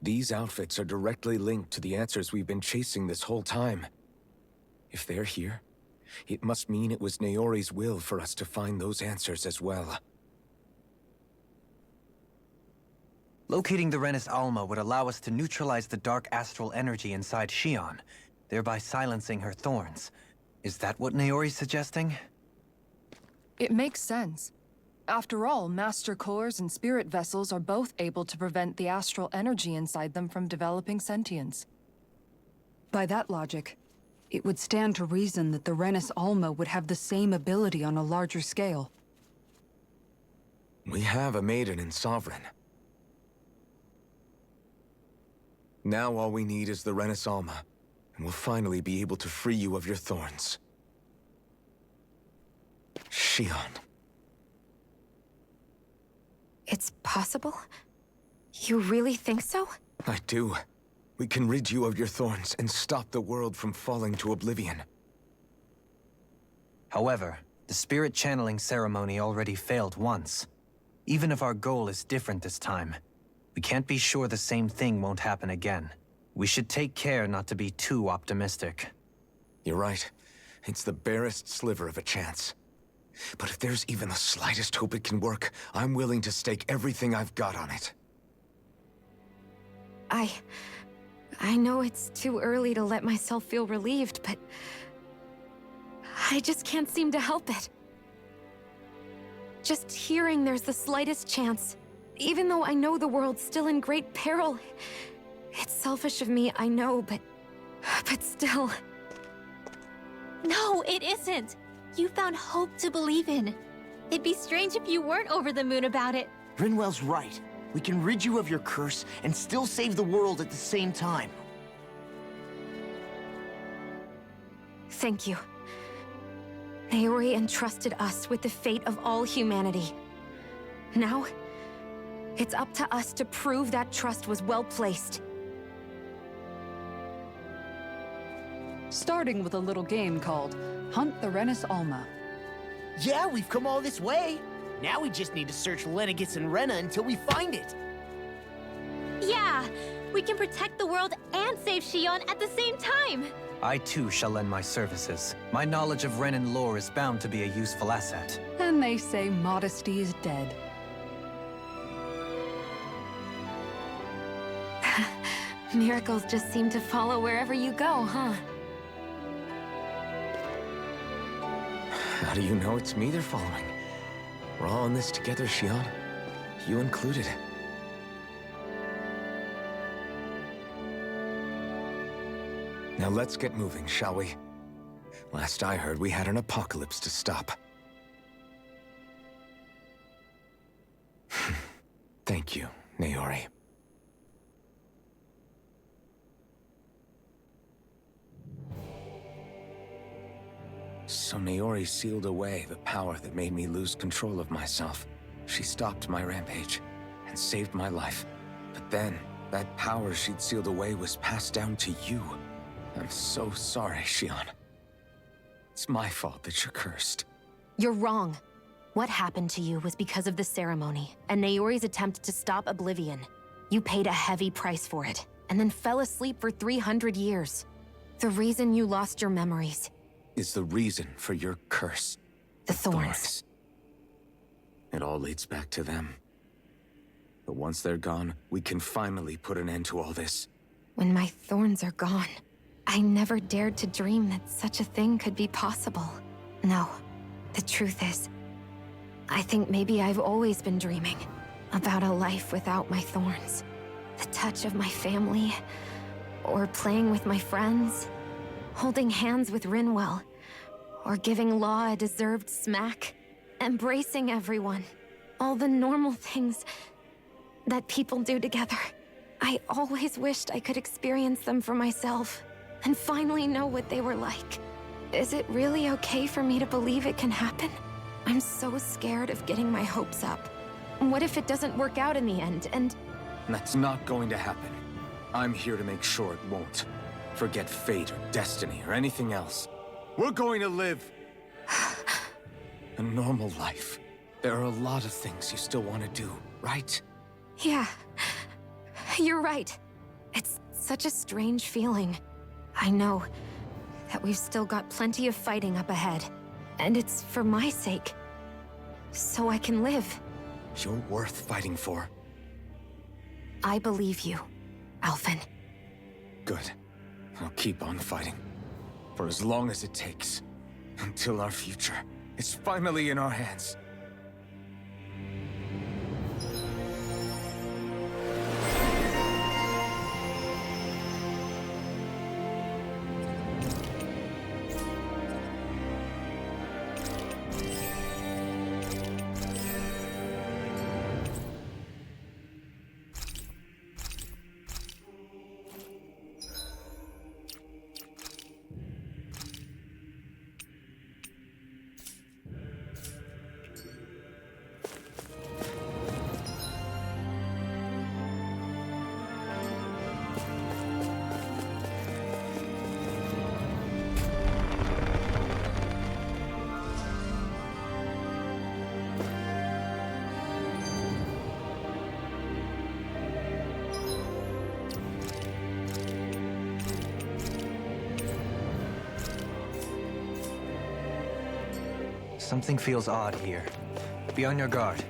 These outfits are directly linked to the answers we've been chasing this whole time. If they're here, it must mean it was Naori's will for us to find those answers as well. Locating the Renis Alma would allow us to neutralize the dark astral energy inside Shionne, thereby silencing her thorns. Is that what Naori's suggesting? It makes sense. After all, Master Cores and Spirit Vessels are both able to prevent the astral energy inside them from developing sentience. By that logic, it would stand to reason that the Renis Alma would have the same ability on a larger scale. We have a Maiden and Sovereign. Now all we need is the Renis Alma, and we'll finally be able to free you of your thorns. Shionne. It's possible? You really think so? I do. We can rid you of your thorns and stop the world from falling to oblivion. However, the spirit channeling ceremony already failed once. Even if our goal is different this time, we can't be sure the same thing won't happen again. We should take care not to be too optimistic. You're right. It's the barest sliver of a chance. But if there's even the slightest hope it can work, I'm willing to stake everything I've got on it. I know it's too early to let myself feel relieved, but I just can't seem to help it. Just hearing there's the slightest chance, even though I know the world's still in great peril. It's selfish of me, I know, but still. No, it isn't! You found hope to believe in. It'd be strange if you weren't over the moon about it. Rinwell's right. We can rid you of your curse and still save the world at the same time. Thank you. Naori entrusted us with the fate of all humanity. Now, it's up to us to prove that trust was well placed. Starting with a little game called Hunt the Renis Alma. Yeah, we've come all this way. Now we just need to search Lenegis and Rena until we find it. Yeah! We can protect the world and save Shionne at the same time! I too shall lend my services. My knowledge of Renan lore is bound to be a useful asset. And they say modesty is dead. Miracles just seem to follow wherever you go, huh? How do you know it's me they're following? We're all in this together, Shionne. You included. Now let's get moving, shall we? Last I heard, we had an apocalypse to stop. Thank you, Naori. So Naori sealed away the power that made me lose control of myself. She stopped my rampage and saved my life. But then, that power she'd sealed away was passed down to you. I'm so sorry, Shionne. It's my fault that you're cursed. You're wrong. What happened to you was because of the ceremony, and Naori's attempt to stop Oblivion. You paid a heavy price for it, and then fell asleep for 300 years. The reason you lost your memories is the reason for your curse. The thorns. It all leads back to them. But once they're gone, we can finally put an end to all this. When my thorns are gone, I never dared to dream that such a thing could be possible. No, the truth is, I think maybe I've always been dreaming about a life without my thorns. The touch of my family, or playing with my friends, holding hands with Rinwell, or giving Law a deserved smack, embracing everyone. All the normal things that people do together. I always wished I could experience them for myself, and finally know what they were like. Is it really okay for me to believe it can happen? I'm so scared of getting my hopes up. What if it doesn't work out in the end, and... That's not going to happen. I'm here to make sure it won't. Forget fate or destiny or anything else. We're going to live a normal life. There are a lot of things you still want to do, right? Yeah, you're right. It's such a strange feeling. I know that we've still got plenty of fighting up ahead, and it's for my sake, so I can live. You're worth fighting for. I believe you, Alphen. Good. I'll keep on fighting. For as long as it takes. Until our future is finally in our hands. Something feels odd here. Be on your guard.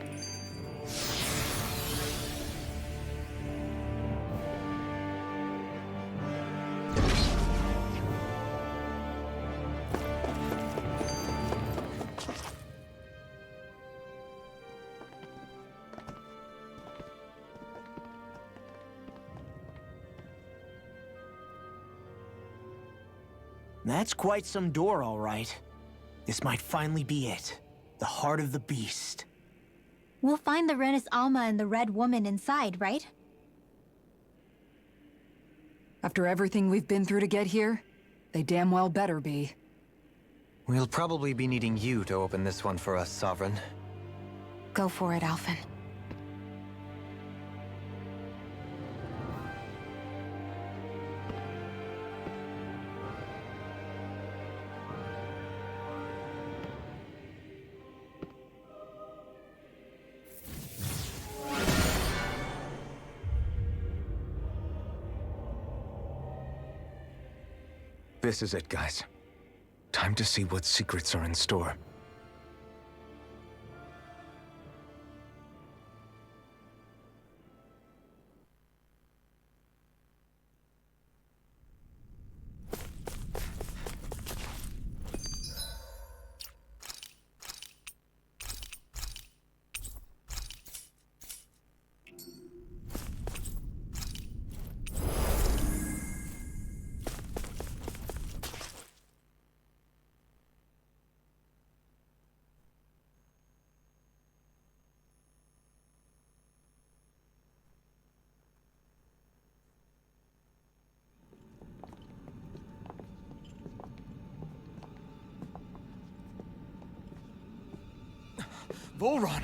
That's quite some door, all right. This might finally be it. The heart of the beast. We'll find the Renis Alma and the Red Woman inside, right? After everything we've been through to get here, they damn well better be. We'll probably be needing you to open this one for us, Sovereign. Go for it, Alphen. This is it, guys. Time to see what secrets are in store. Volron!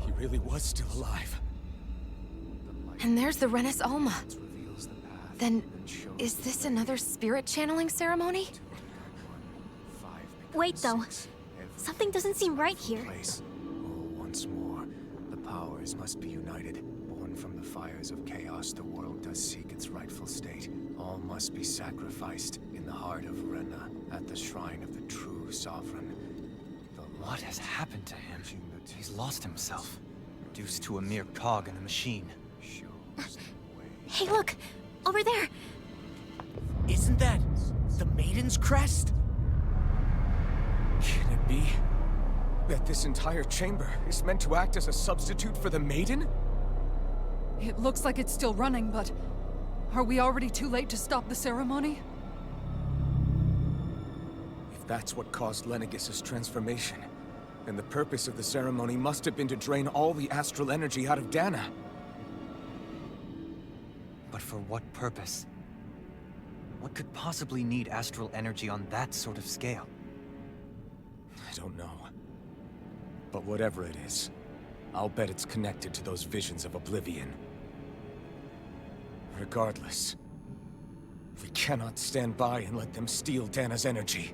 He really was still alive. And there's the Renis Alma. Then, is this another spirit channeling ceremony? Wait, though. Something doesn't seem right here. Once more, the powers must be united. Born from the fires of chaos, the world does seek its rightful state. All must be sacrificed in the heart of Rena, at the shrine of the true sovereign. What has happened to him? He's lost himself, reduced to a mere cog in the machine. Hey, look! Over there! Isn't that the Maiden's crest? Can it be that this entire chamber is meant to act as a substitute for the Maiden? It looks like it's still running, but are we already too late to stop the ceremony? If that's what caused Lenegis' transformation, then the purpose of the ceremony must have been to drain all the astral energy out of Dahna. But for what purpose? What could possibly need astral energy on that sort of scale? I don't know. But whatever it is, I'll bet it's connected to those visions of oblivion. Regardless, we cannot stand by and let them steal Dahna's energy.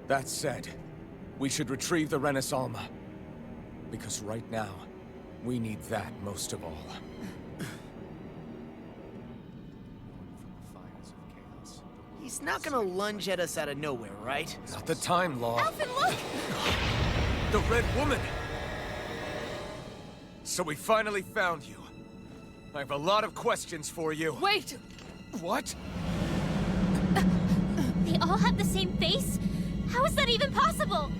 That said, we should retrieve the Renis Alma. Because right now, we need that most of all. He's not gonna lunge at us out of nowhere, right? Not the time, Law. Alphen, look! The Red Woman! So we finally found you. I have a lot of questions for you. Wait! What? They all have the same face? How is that even possible?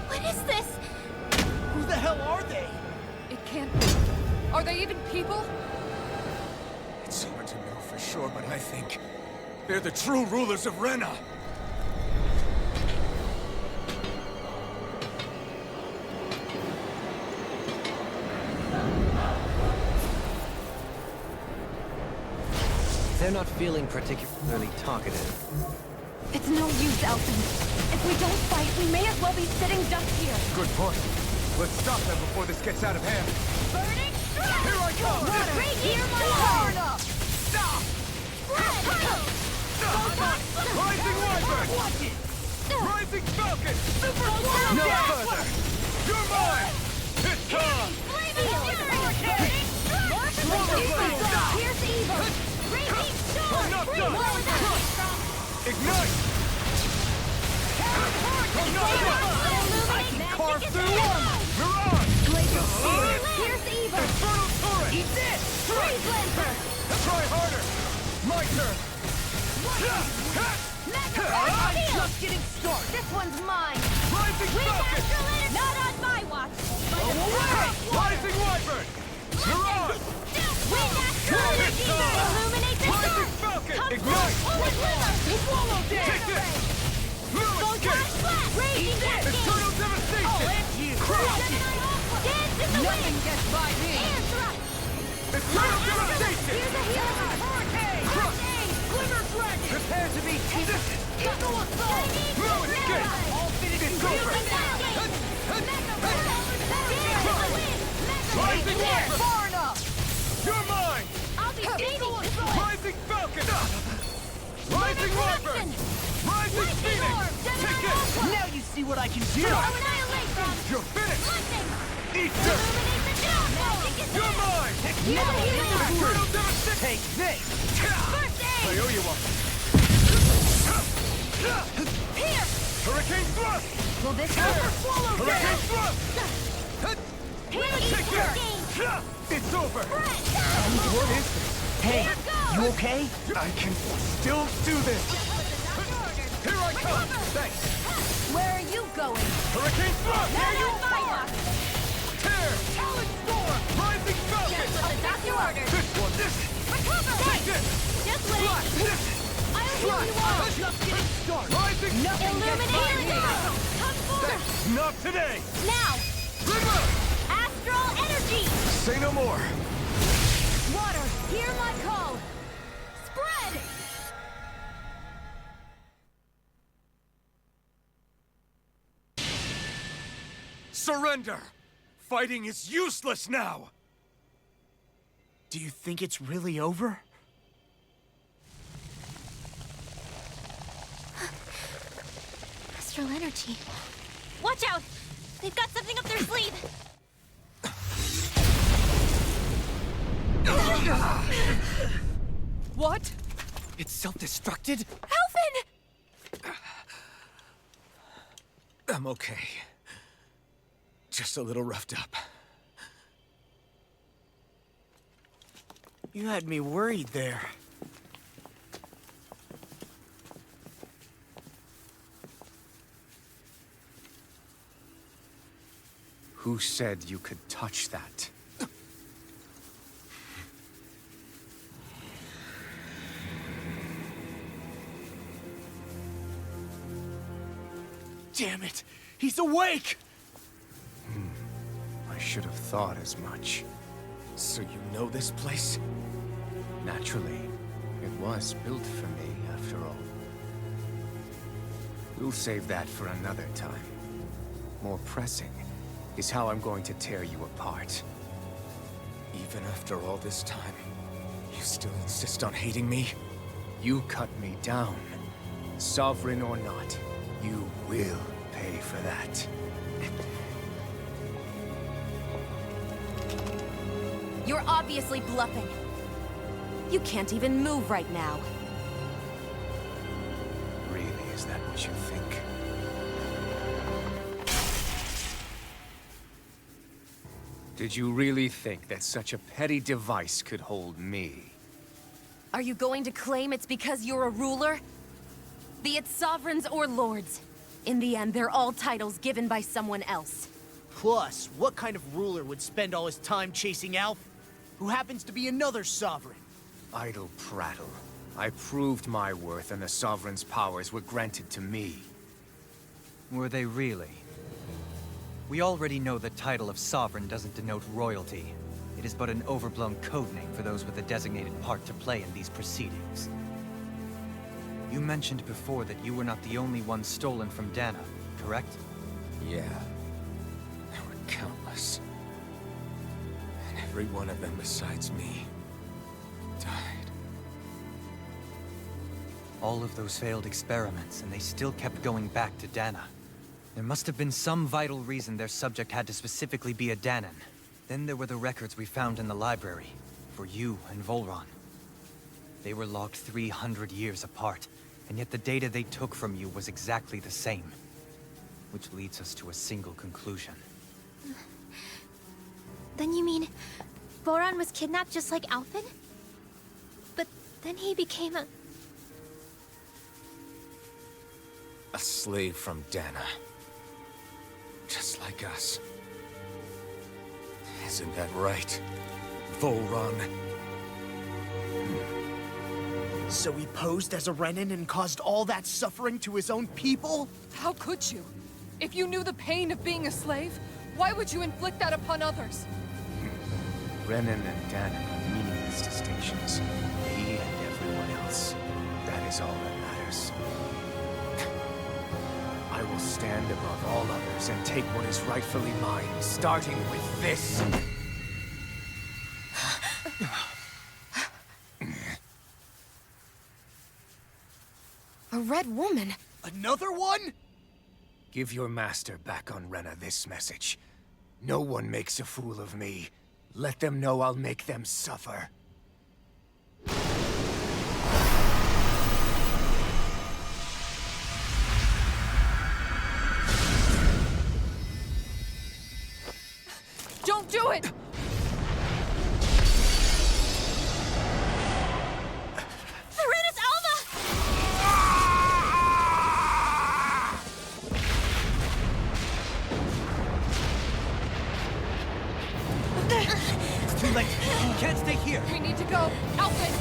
What is this? Who the hell are they? It can't be. Are they even people? It's hard to know for sure, but I think they're the true rulers of Rena. They're not feeling particularly talkative. It's no use, Alphen. If we don't fight, we may as well be sitting ducks here. Good point. Let's stop them before this gets out of hand. Burning strike! Here I come! Right here, my lord! Stop! Rising Wyvern! Rising Falcon! No further! You're mine! It's time! Here's evil! I'm not done! Ignite! I'm not done! I can carve through one! Mirage! Here's evil! Infernal Torrent! Eat this! Freeze Lancer! Try harder! My turn! I'm just getting started! This one's mine! Rising Falcon! Not on my watch! Go away! Rising Wyvern! Mirage! Illuminate the Rising Falcon! Ignite! Swallow this! Take this! Luminous Gate! Raging Eternal Devastation! Nothing gets by me! Eternal Devastation! Here's a healer! Crush! Glimmer Dragon! Prepare to be This! Eagle Assault! Luminous Gate! All finished! It's over! Rising Wyvern! Far enough! You're mine! I'll be saving this one! Rising Falcon! Rising Wyvern! Rising Phoenix! Take this! Now you see what I can do! Annihilation! You're finished! Lightning! Eat this! Illuminate the dark! Magic is You're mine! Eternal Devastation! Take this! First I aid! owe you one. Here! Hurricane Thrust! Will this help? Hurricane Thrust! Take this! It's over! What is this? Hey, you okay? I can still do this! Here I come! Thanks! Where are you going? Hurricane Thrust! There you are! Tear! Talon Storm! Rising Falcon! Just what the doctor ordered! This one! This! Recover! Take this! Just what I... This! I'll Just getting started. Nothing gets by me. Come forth! Not today! Now! Astral energy! Say no more! Water, hear my call! Spread! Surrender! Fighting is useless now! Do you think it's really over? Astral energy. Watch out! They've got something up their sleeve! What? It's self-destructed? Alphen! I'm okay. Just a little roughed up. You had me worried there. Who said you could touch that? Damn it! He's awake! I should have thought as much. So you know this place? Naturally. It was built for me, after all. We'll save that for another time. More pressing is how I'm going to tear you apart. Even after all this time, you still insist on hating me? You cut me down. Sovereign or not, you will pay for that. You're obviously bluffing. You can't even move right now. Really, is that what you think? Did you really think that such a petty device could hold me? Are you going to claim it's because you're a ruler? Be it sovereigns or lords. In the end, they're all titles given by someone else. Plus, what kind of ruler would spend all his time chasing Alphen, who happens to be another sovereign? Idle prattle. I proved my worth and the Sovereign's powers were granted to me. Were they really? We already know the title of Sovereign doesn't denote royalty. It is but an overblown codename for those with a designated part to play in these proceedings. You mentioned before that you were not the only one stolen from Dahna, correct? Yeah. There were countless. And every one of them besides me died. All of those failed experiments, and they still kept going back to Dahna. There must have been some vital reason their subject had to specifically be a Dahnan. Then there were the records we found in the library, for you and Volron. They were logged 300 years apart, and yet the data they took from you was exactly the same. Which leads us to a single conclusion. Then you mean... Volron was kidnapped just like Alphen? But then he became a... A slave from Dahna. Just like us. Isn't that right, Volron? So he posed as a Renan and caused all that suffering to his own people? How could you? If you knew the pain of being a slave, why would you inflict that upon others? Renan and Dahna are meaningless distinctions. Me and everyone else. That is all that matters. I will stand above all others and take what is rightfully mine, starting with this. A red woman? Another one? Give your master back on Rena this message. No one makes a fool of me. Let them know I'll make them suffer. Don't do it! Serenus Alva! It's too late! You can't stay here! We need to go! Alphen!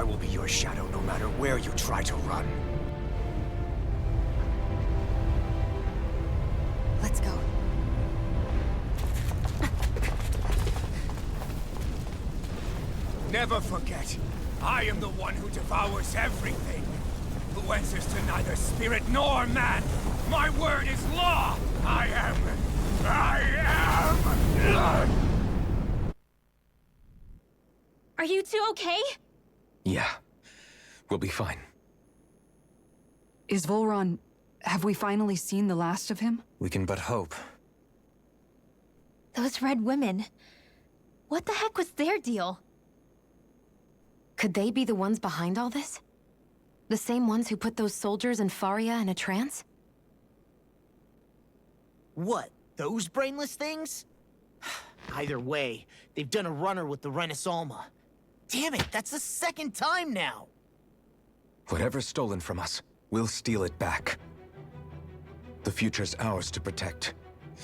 I will be your shadow no matter where you try to run. Let's go. Never forget, I am the one who devours everything. Who answers to neither spirit nor man. My word is law. I am. Are you two okay? Yeah, we'll be fine. Is Volron... have we finally seen the last of him? We can but hope. Those red women. What the heck was their deal? Could they be the ones behind all this? The same ones who put those soldiers and Faria in a trance? What? Those brainless things? Either way, they've done a runner with the Renasalma. Damn it, that's the second time now! Whatever's stolen from us, we'll steal it back. The future's ours to protect.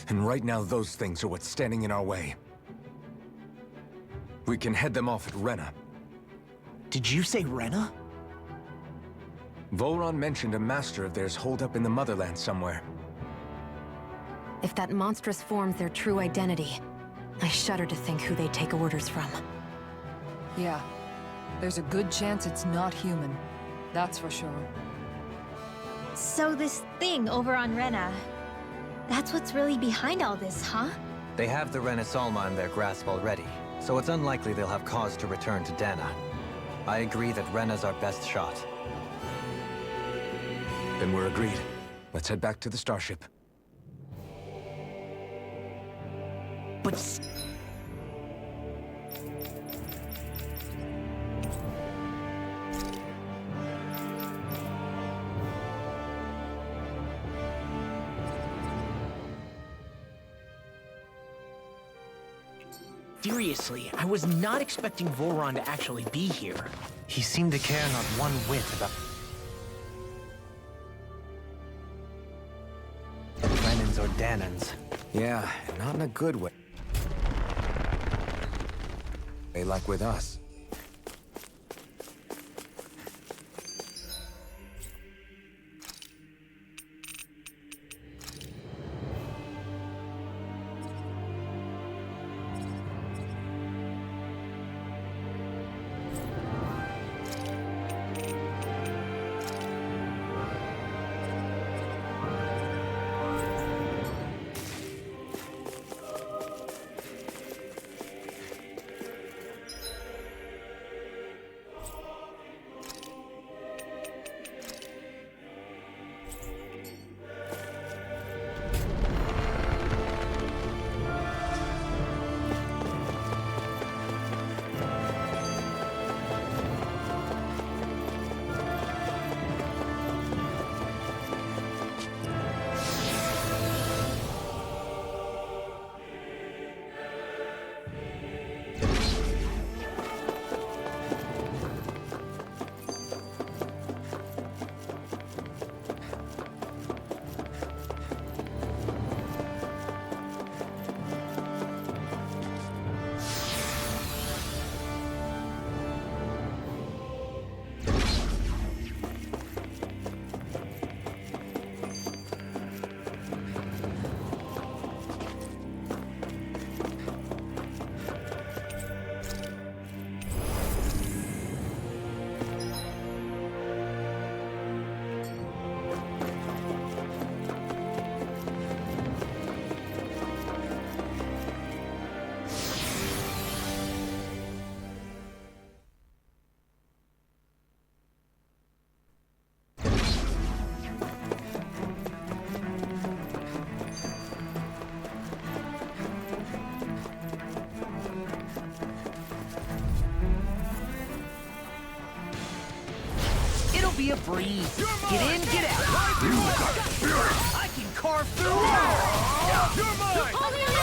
And right now, those things are what's standing in our way. We can head them off at Rena. Did you say Rena? Volron mentioned a master of theirs holed up in the motherland somewhere. If that monstrous form's their true identity, I shudder to think who they take orders from. Yeah. There's a good chance it's not human. That's for sure. So this thing over on Rena, that's what's really behind all this, huh? They have the Renasalma in their grasp already, so it's unlikely they'll have cause to return to Dahna. I agree that Rena's our best shot. Then we're agreed. Let's head back to the starship. But... seriously, I was not expecting Volron to actually be here. He seemed to care not one whit about Renans or Dahnans. Yeah, not in a good way. They like with us. Be a breeze. Get in, get out. I can carve through walls. You're mine! Only a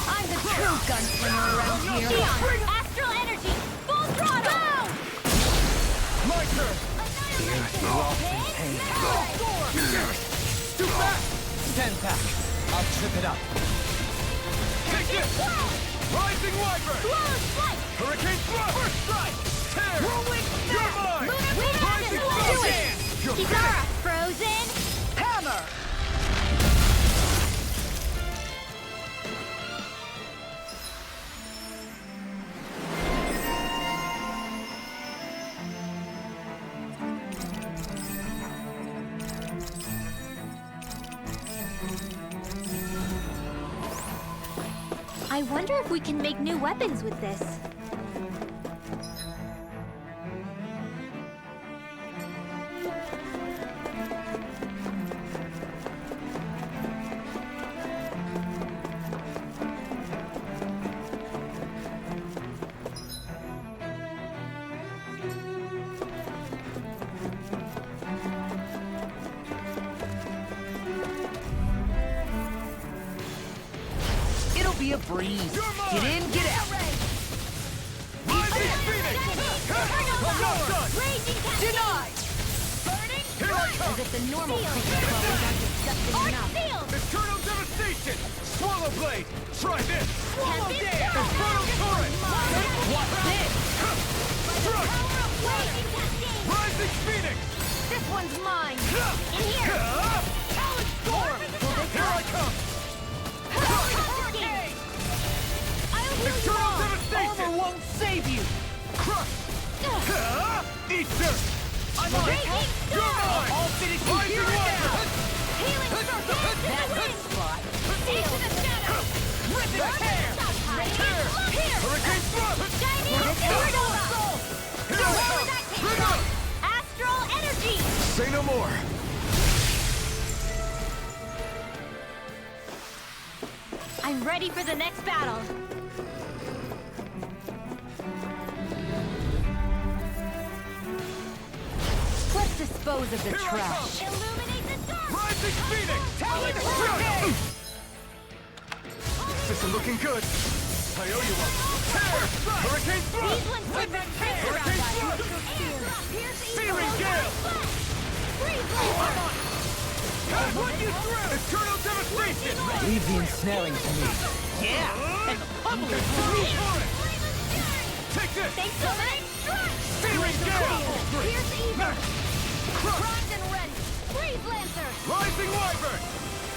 I'm the true gunslinger around here. Shionne, astral energy, full throttle! My turn! You're lost in pain. Too fast! Stand back. I'll trip it up. Take this! Rising Wyvern! Close flight! Hurricane thrust! First strike! Tear! Whirlwind You're mine! Rising Do flash! it! You're Kizara, frozen! Hammer! I wonder if we can make new weapons with this. It'll be a breeze. Get in, get out. Rising Phoenix! I'm not done! Denied! Burning Here I come! As if the normal creatures aren't disgusting enough. Field! Eternal devastation! Swallow blade! Try this! Swallow dare! Eternal torrent! What's this? Strike! Raging cascade! Rising Phoenix! This one's mine! In here! Talon storm! Here I come! Hurricane! I'll heal you Eternal all! devastation! Armor won't save you. Crush! Eat dirt! I'm on it! You're mine! I'll finish you Rising here and Wyvern! now. Healing circle! That's a spot. Into the shadows! Rip and tear! Tear! Here! Hurricane thrust! Shining Here I come! Rena! Astral energy! Say no more. I'm ready for the next battle. Let's dispose of the Here I trash. come! Illuminate the dark! Rising Phoenix! Talon Hurricane! This is looking good. I owe you one. Tear! Hurricane thrust! These ones took the trace Hurricane around thrust! us. Searing gale! Freeze I'm on it! I'll run you through! Eternal devastation! Leave the ensnaring to me. Yeah, and the pummeling to me. Take this! Thanks so much! Searing gale! Pierce evil! Max! Crush! Grind and rend! Freeze lancer! Rising Wyvern!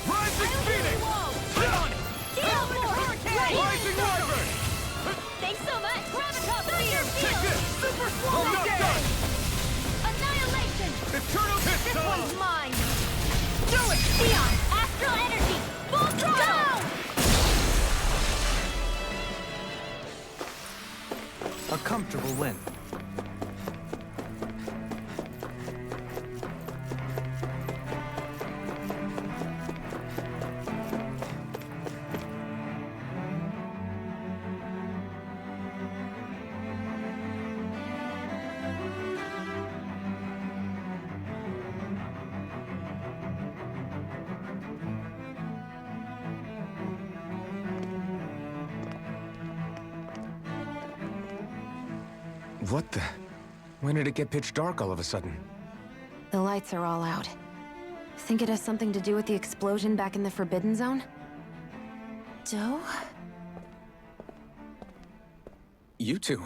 Rising Phoenix! I'm on it! Gale force! Rising Wyvern! Thanks so much! Gravitas Thunder Take this! Super I'm swallow not dare! done! Annihilation! Eternal hit! This one's mine! Do it! Theon! Astral energy! Full throttle! A comfortable win. What the? When did it get pitch dark all of a sudden? The lights are all out. Think it has something to do with the explosion back in the Forbidden Zone? Doe? You two.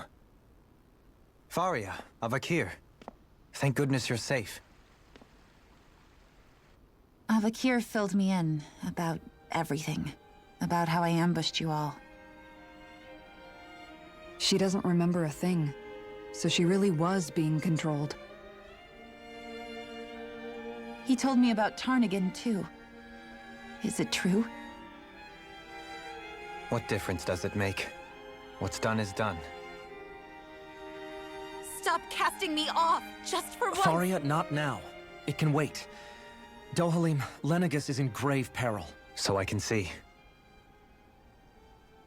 Faria, Avakir. Thank goodness you're safe. Avakir filled me in about everything. About how I ambushed you all. She doesn't remember a thing, so she really was being controlled. He told me about Tarnigan, too. Is it true? What difference does it make? What's done is done. Stop casting me off, just for once! Faria, not now. It can wait. Dohalim, Lenegis is in grave peril. So I can see.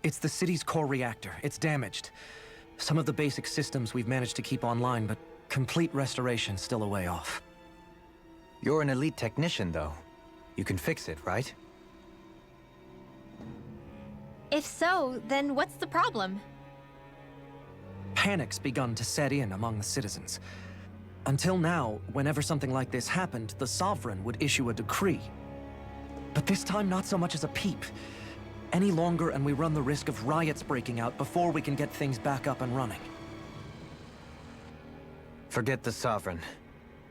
It's the city's core reactor. It's damaged. Some of the basic systems we've managed to keep online, but complete restoration still a way off. You're an elite technician, though. You can fix it, right? If so, then what's the problem? Panic's begun to set in among the citizens. Until now, whenever something like this happened, the Sovereign would issue a decree. But this time, not so much as a peep. any longer and we run the risk of riots breaking out before we can get things back up and running. Forget the Sovereign.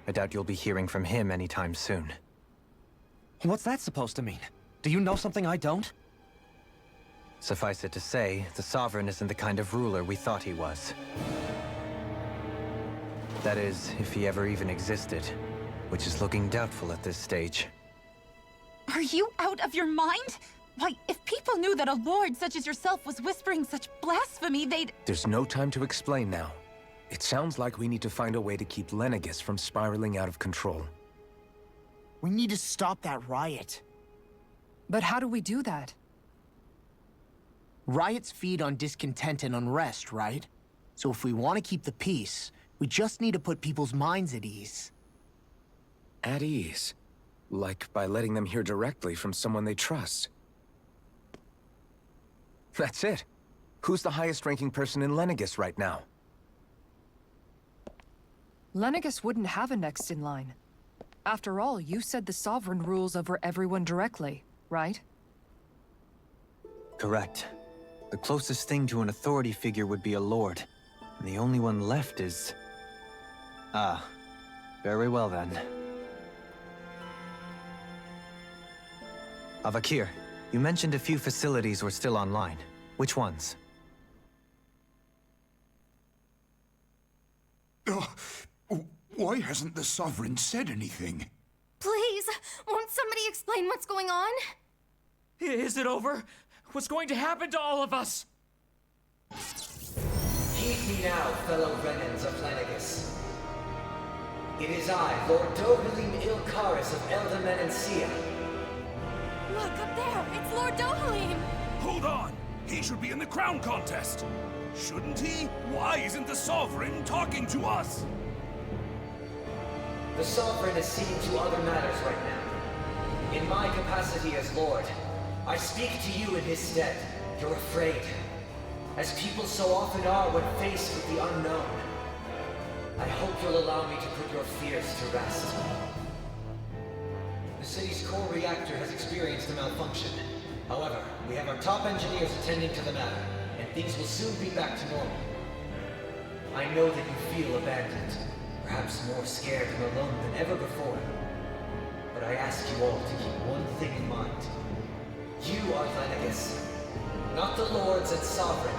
I doubt you'll be hearing from him anytime soon. What's that supposed to mean? Do you know something I don't? Suffice it to say, the Sovereign isn't the kind of ruler we thought he was. That is, if he ever even existed, which is looking doubtful at this stage. Are you out of your mind? Why, if people knew that a lord such as yourself was whispering such blasphemy, they'd... There's no time to explain now. It sounds like we need to find a way to keep Lenegis from spiraling out of control. We need to stop that riot. But how do we do that? Riots feed on discontent and unrest, right? So if we want to keep the peace, we just need to put people's minds at ease. At ease? Like by letting them hear directly from someone they trust. That's it. Who's the highest-ranking person in Lenegis right now? Lenegis wouldn't have a next in line. After all, you said the Sovereign rules over everyone directly, right? Correct. The closest thing to an authority figure would be a lord. And the only one left is... Ah. Very well then. Avakir, you mentioned a few facilities were still online. Which ones? Why hasn't the Sovereign said anything? Please, won't somebody explain what's going on? Is it over? What's going to happen to all of us? Heed me now, fellow Renans of Lenegis. It is I, Lord Dohalim Ilkaris of Elda Menancia. Look, up there! It's Lord Dohalim! Hold on! He should be in the crown contest! Shouldn't he? Why isn't the Sovereign talking to us? The Sovereign is seeing to other matters right now. In my capacity as Lord, I speak to you in his stead. You're afraid. As people so often are when faced with the unknown. I hope you'll allow me to put your fears to rest. The city's core reactor has experienced a malfunction. However, we have our top engineers attending to the matter, and things will soon be back to normal. I know that you feel abandoned, perhaps more scared and alone than ever before. But I ask you all to keep one thing in mind. You are Lenegis, not the lords and sovereign.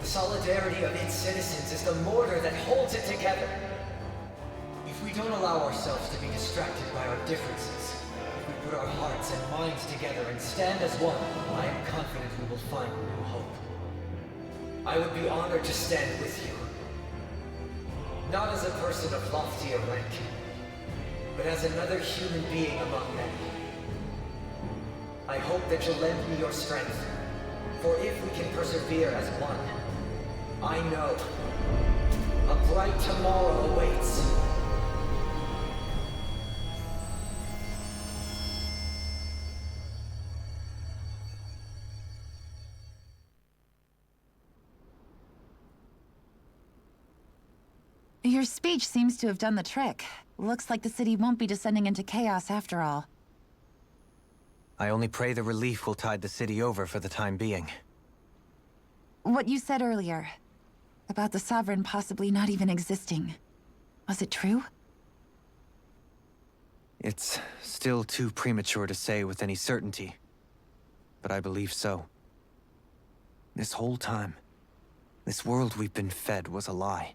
The solidarity of its citizens is the mortar that holds it together. If we don't allow ourselves to be distracted by our differences, if we put our hearts and minds together and stand as one, I am confident we will find new hope. I would be honored to stand with you. Not as a person of loftier rank, but as another human being among men. I hope that you'll lend me your strength, for if we can persevere as one, I know a bright tomorrow awaits. Your speech seems to have done the trick. Looks like the city won't be descending into chaos after all. I only pray the relief will tide the city over for the time being. What you said earlier, about the Sovereign possibly not even existing, was it true? It's still too premature to say with any certainty, but I believe so. This whole time, this world we've been fed was a lie.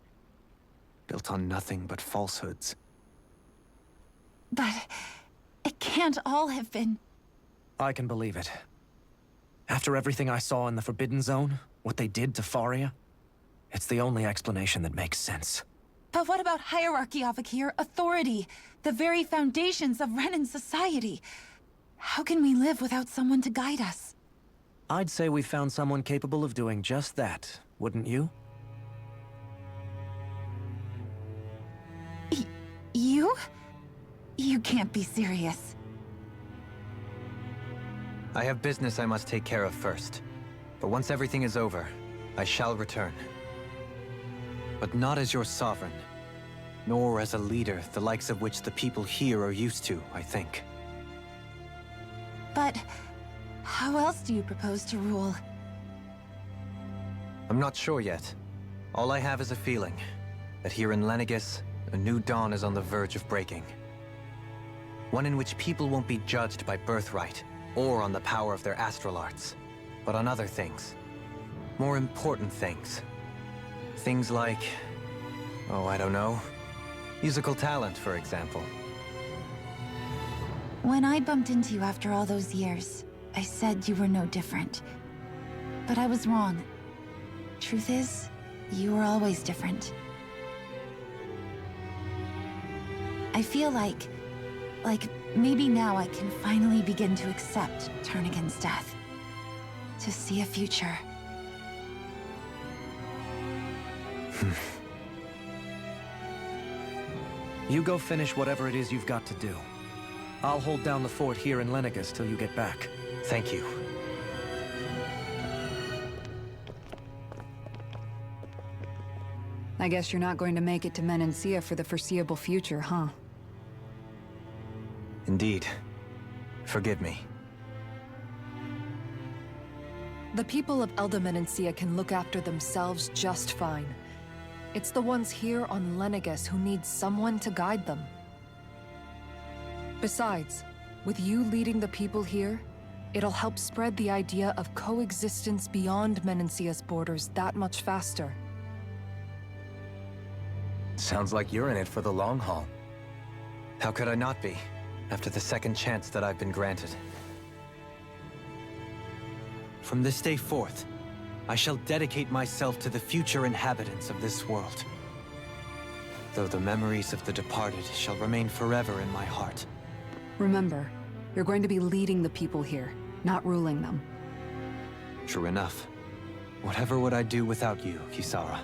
Built on nothing but falsehoods. But it can't all have been... I can believe it. After everything I saw in the Forbidden Zone, what they did to Faria, it's the only explanation that makes sense. But what about hierarchy, Avakir? Authority? The very foundations of Renan society? How can we live without someone to guide us? I'd say we found someone capable of doing just that, wouldn't you? You? You can't be serious. I have business I must take care of first. But once everything is over, I shall return. But not as your sovereign, nor as a leader, the likes of which the people here are used to, I think. But How else do you propose to rule? I'm not sure yet. All I have is a feeling that here in Lenegis, a new dawn is on the verge of breaking. One in which people won't be judged by birthright or on the power of their astral arts, but on other things. More important things. Things like, oh, I don't know, musical talent, for example. When I bumped into you after all those years, I said you were no different. But I was wrong. Truth is, you were always different. I feel like maybe now I can finally begin to accept Turnigan's death. To see a future. You go finish whatever it is you've got to do. I'll hold down the fort here in Lenegis till you get back. Thank you. I guess you're not going to make it to Menancia for the foreseeable future, huh? Indeed. Forgive me. The people of Elda Menancia can look after themselves just fine. It's the ones here on Lenegis who need someone to guide them. Besides, with you leading the people here, it'll help spread the idea of coexistence beyond Menancia's borders that much faster. Sounds like you're in it for the long haul. How could I not be, after the second chance that I've been granted? From this day forth, I shall dedicate myself to the future inhabitants of this world. Though the memories of the departed shall remain forever in my heart. Remember, you're going to be leading the people here, not ruling them. True enough. Whatever would I do without you, Kisara?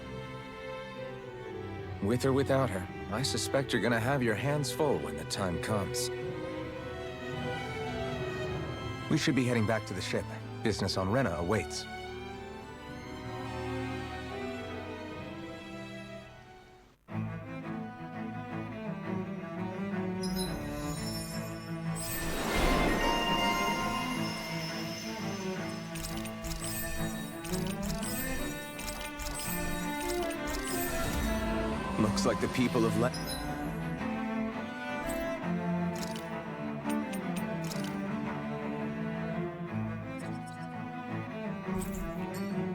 With or without her, I suspect you're gonna have your hands full when the time comes. We should be heading back to the ship. Business on Rena awaits. Looks like the people of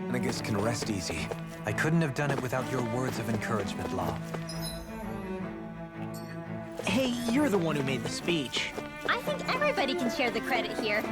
Lenegis can rest easy. I couldn't have done it without your words of encouragement, Law. Hey, you're the one who made the speech. I think everybody can share the credit here.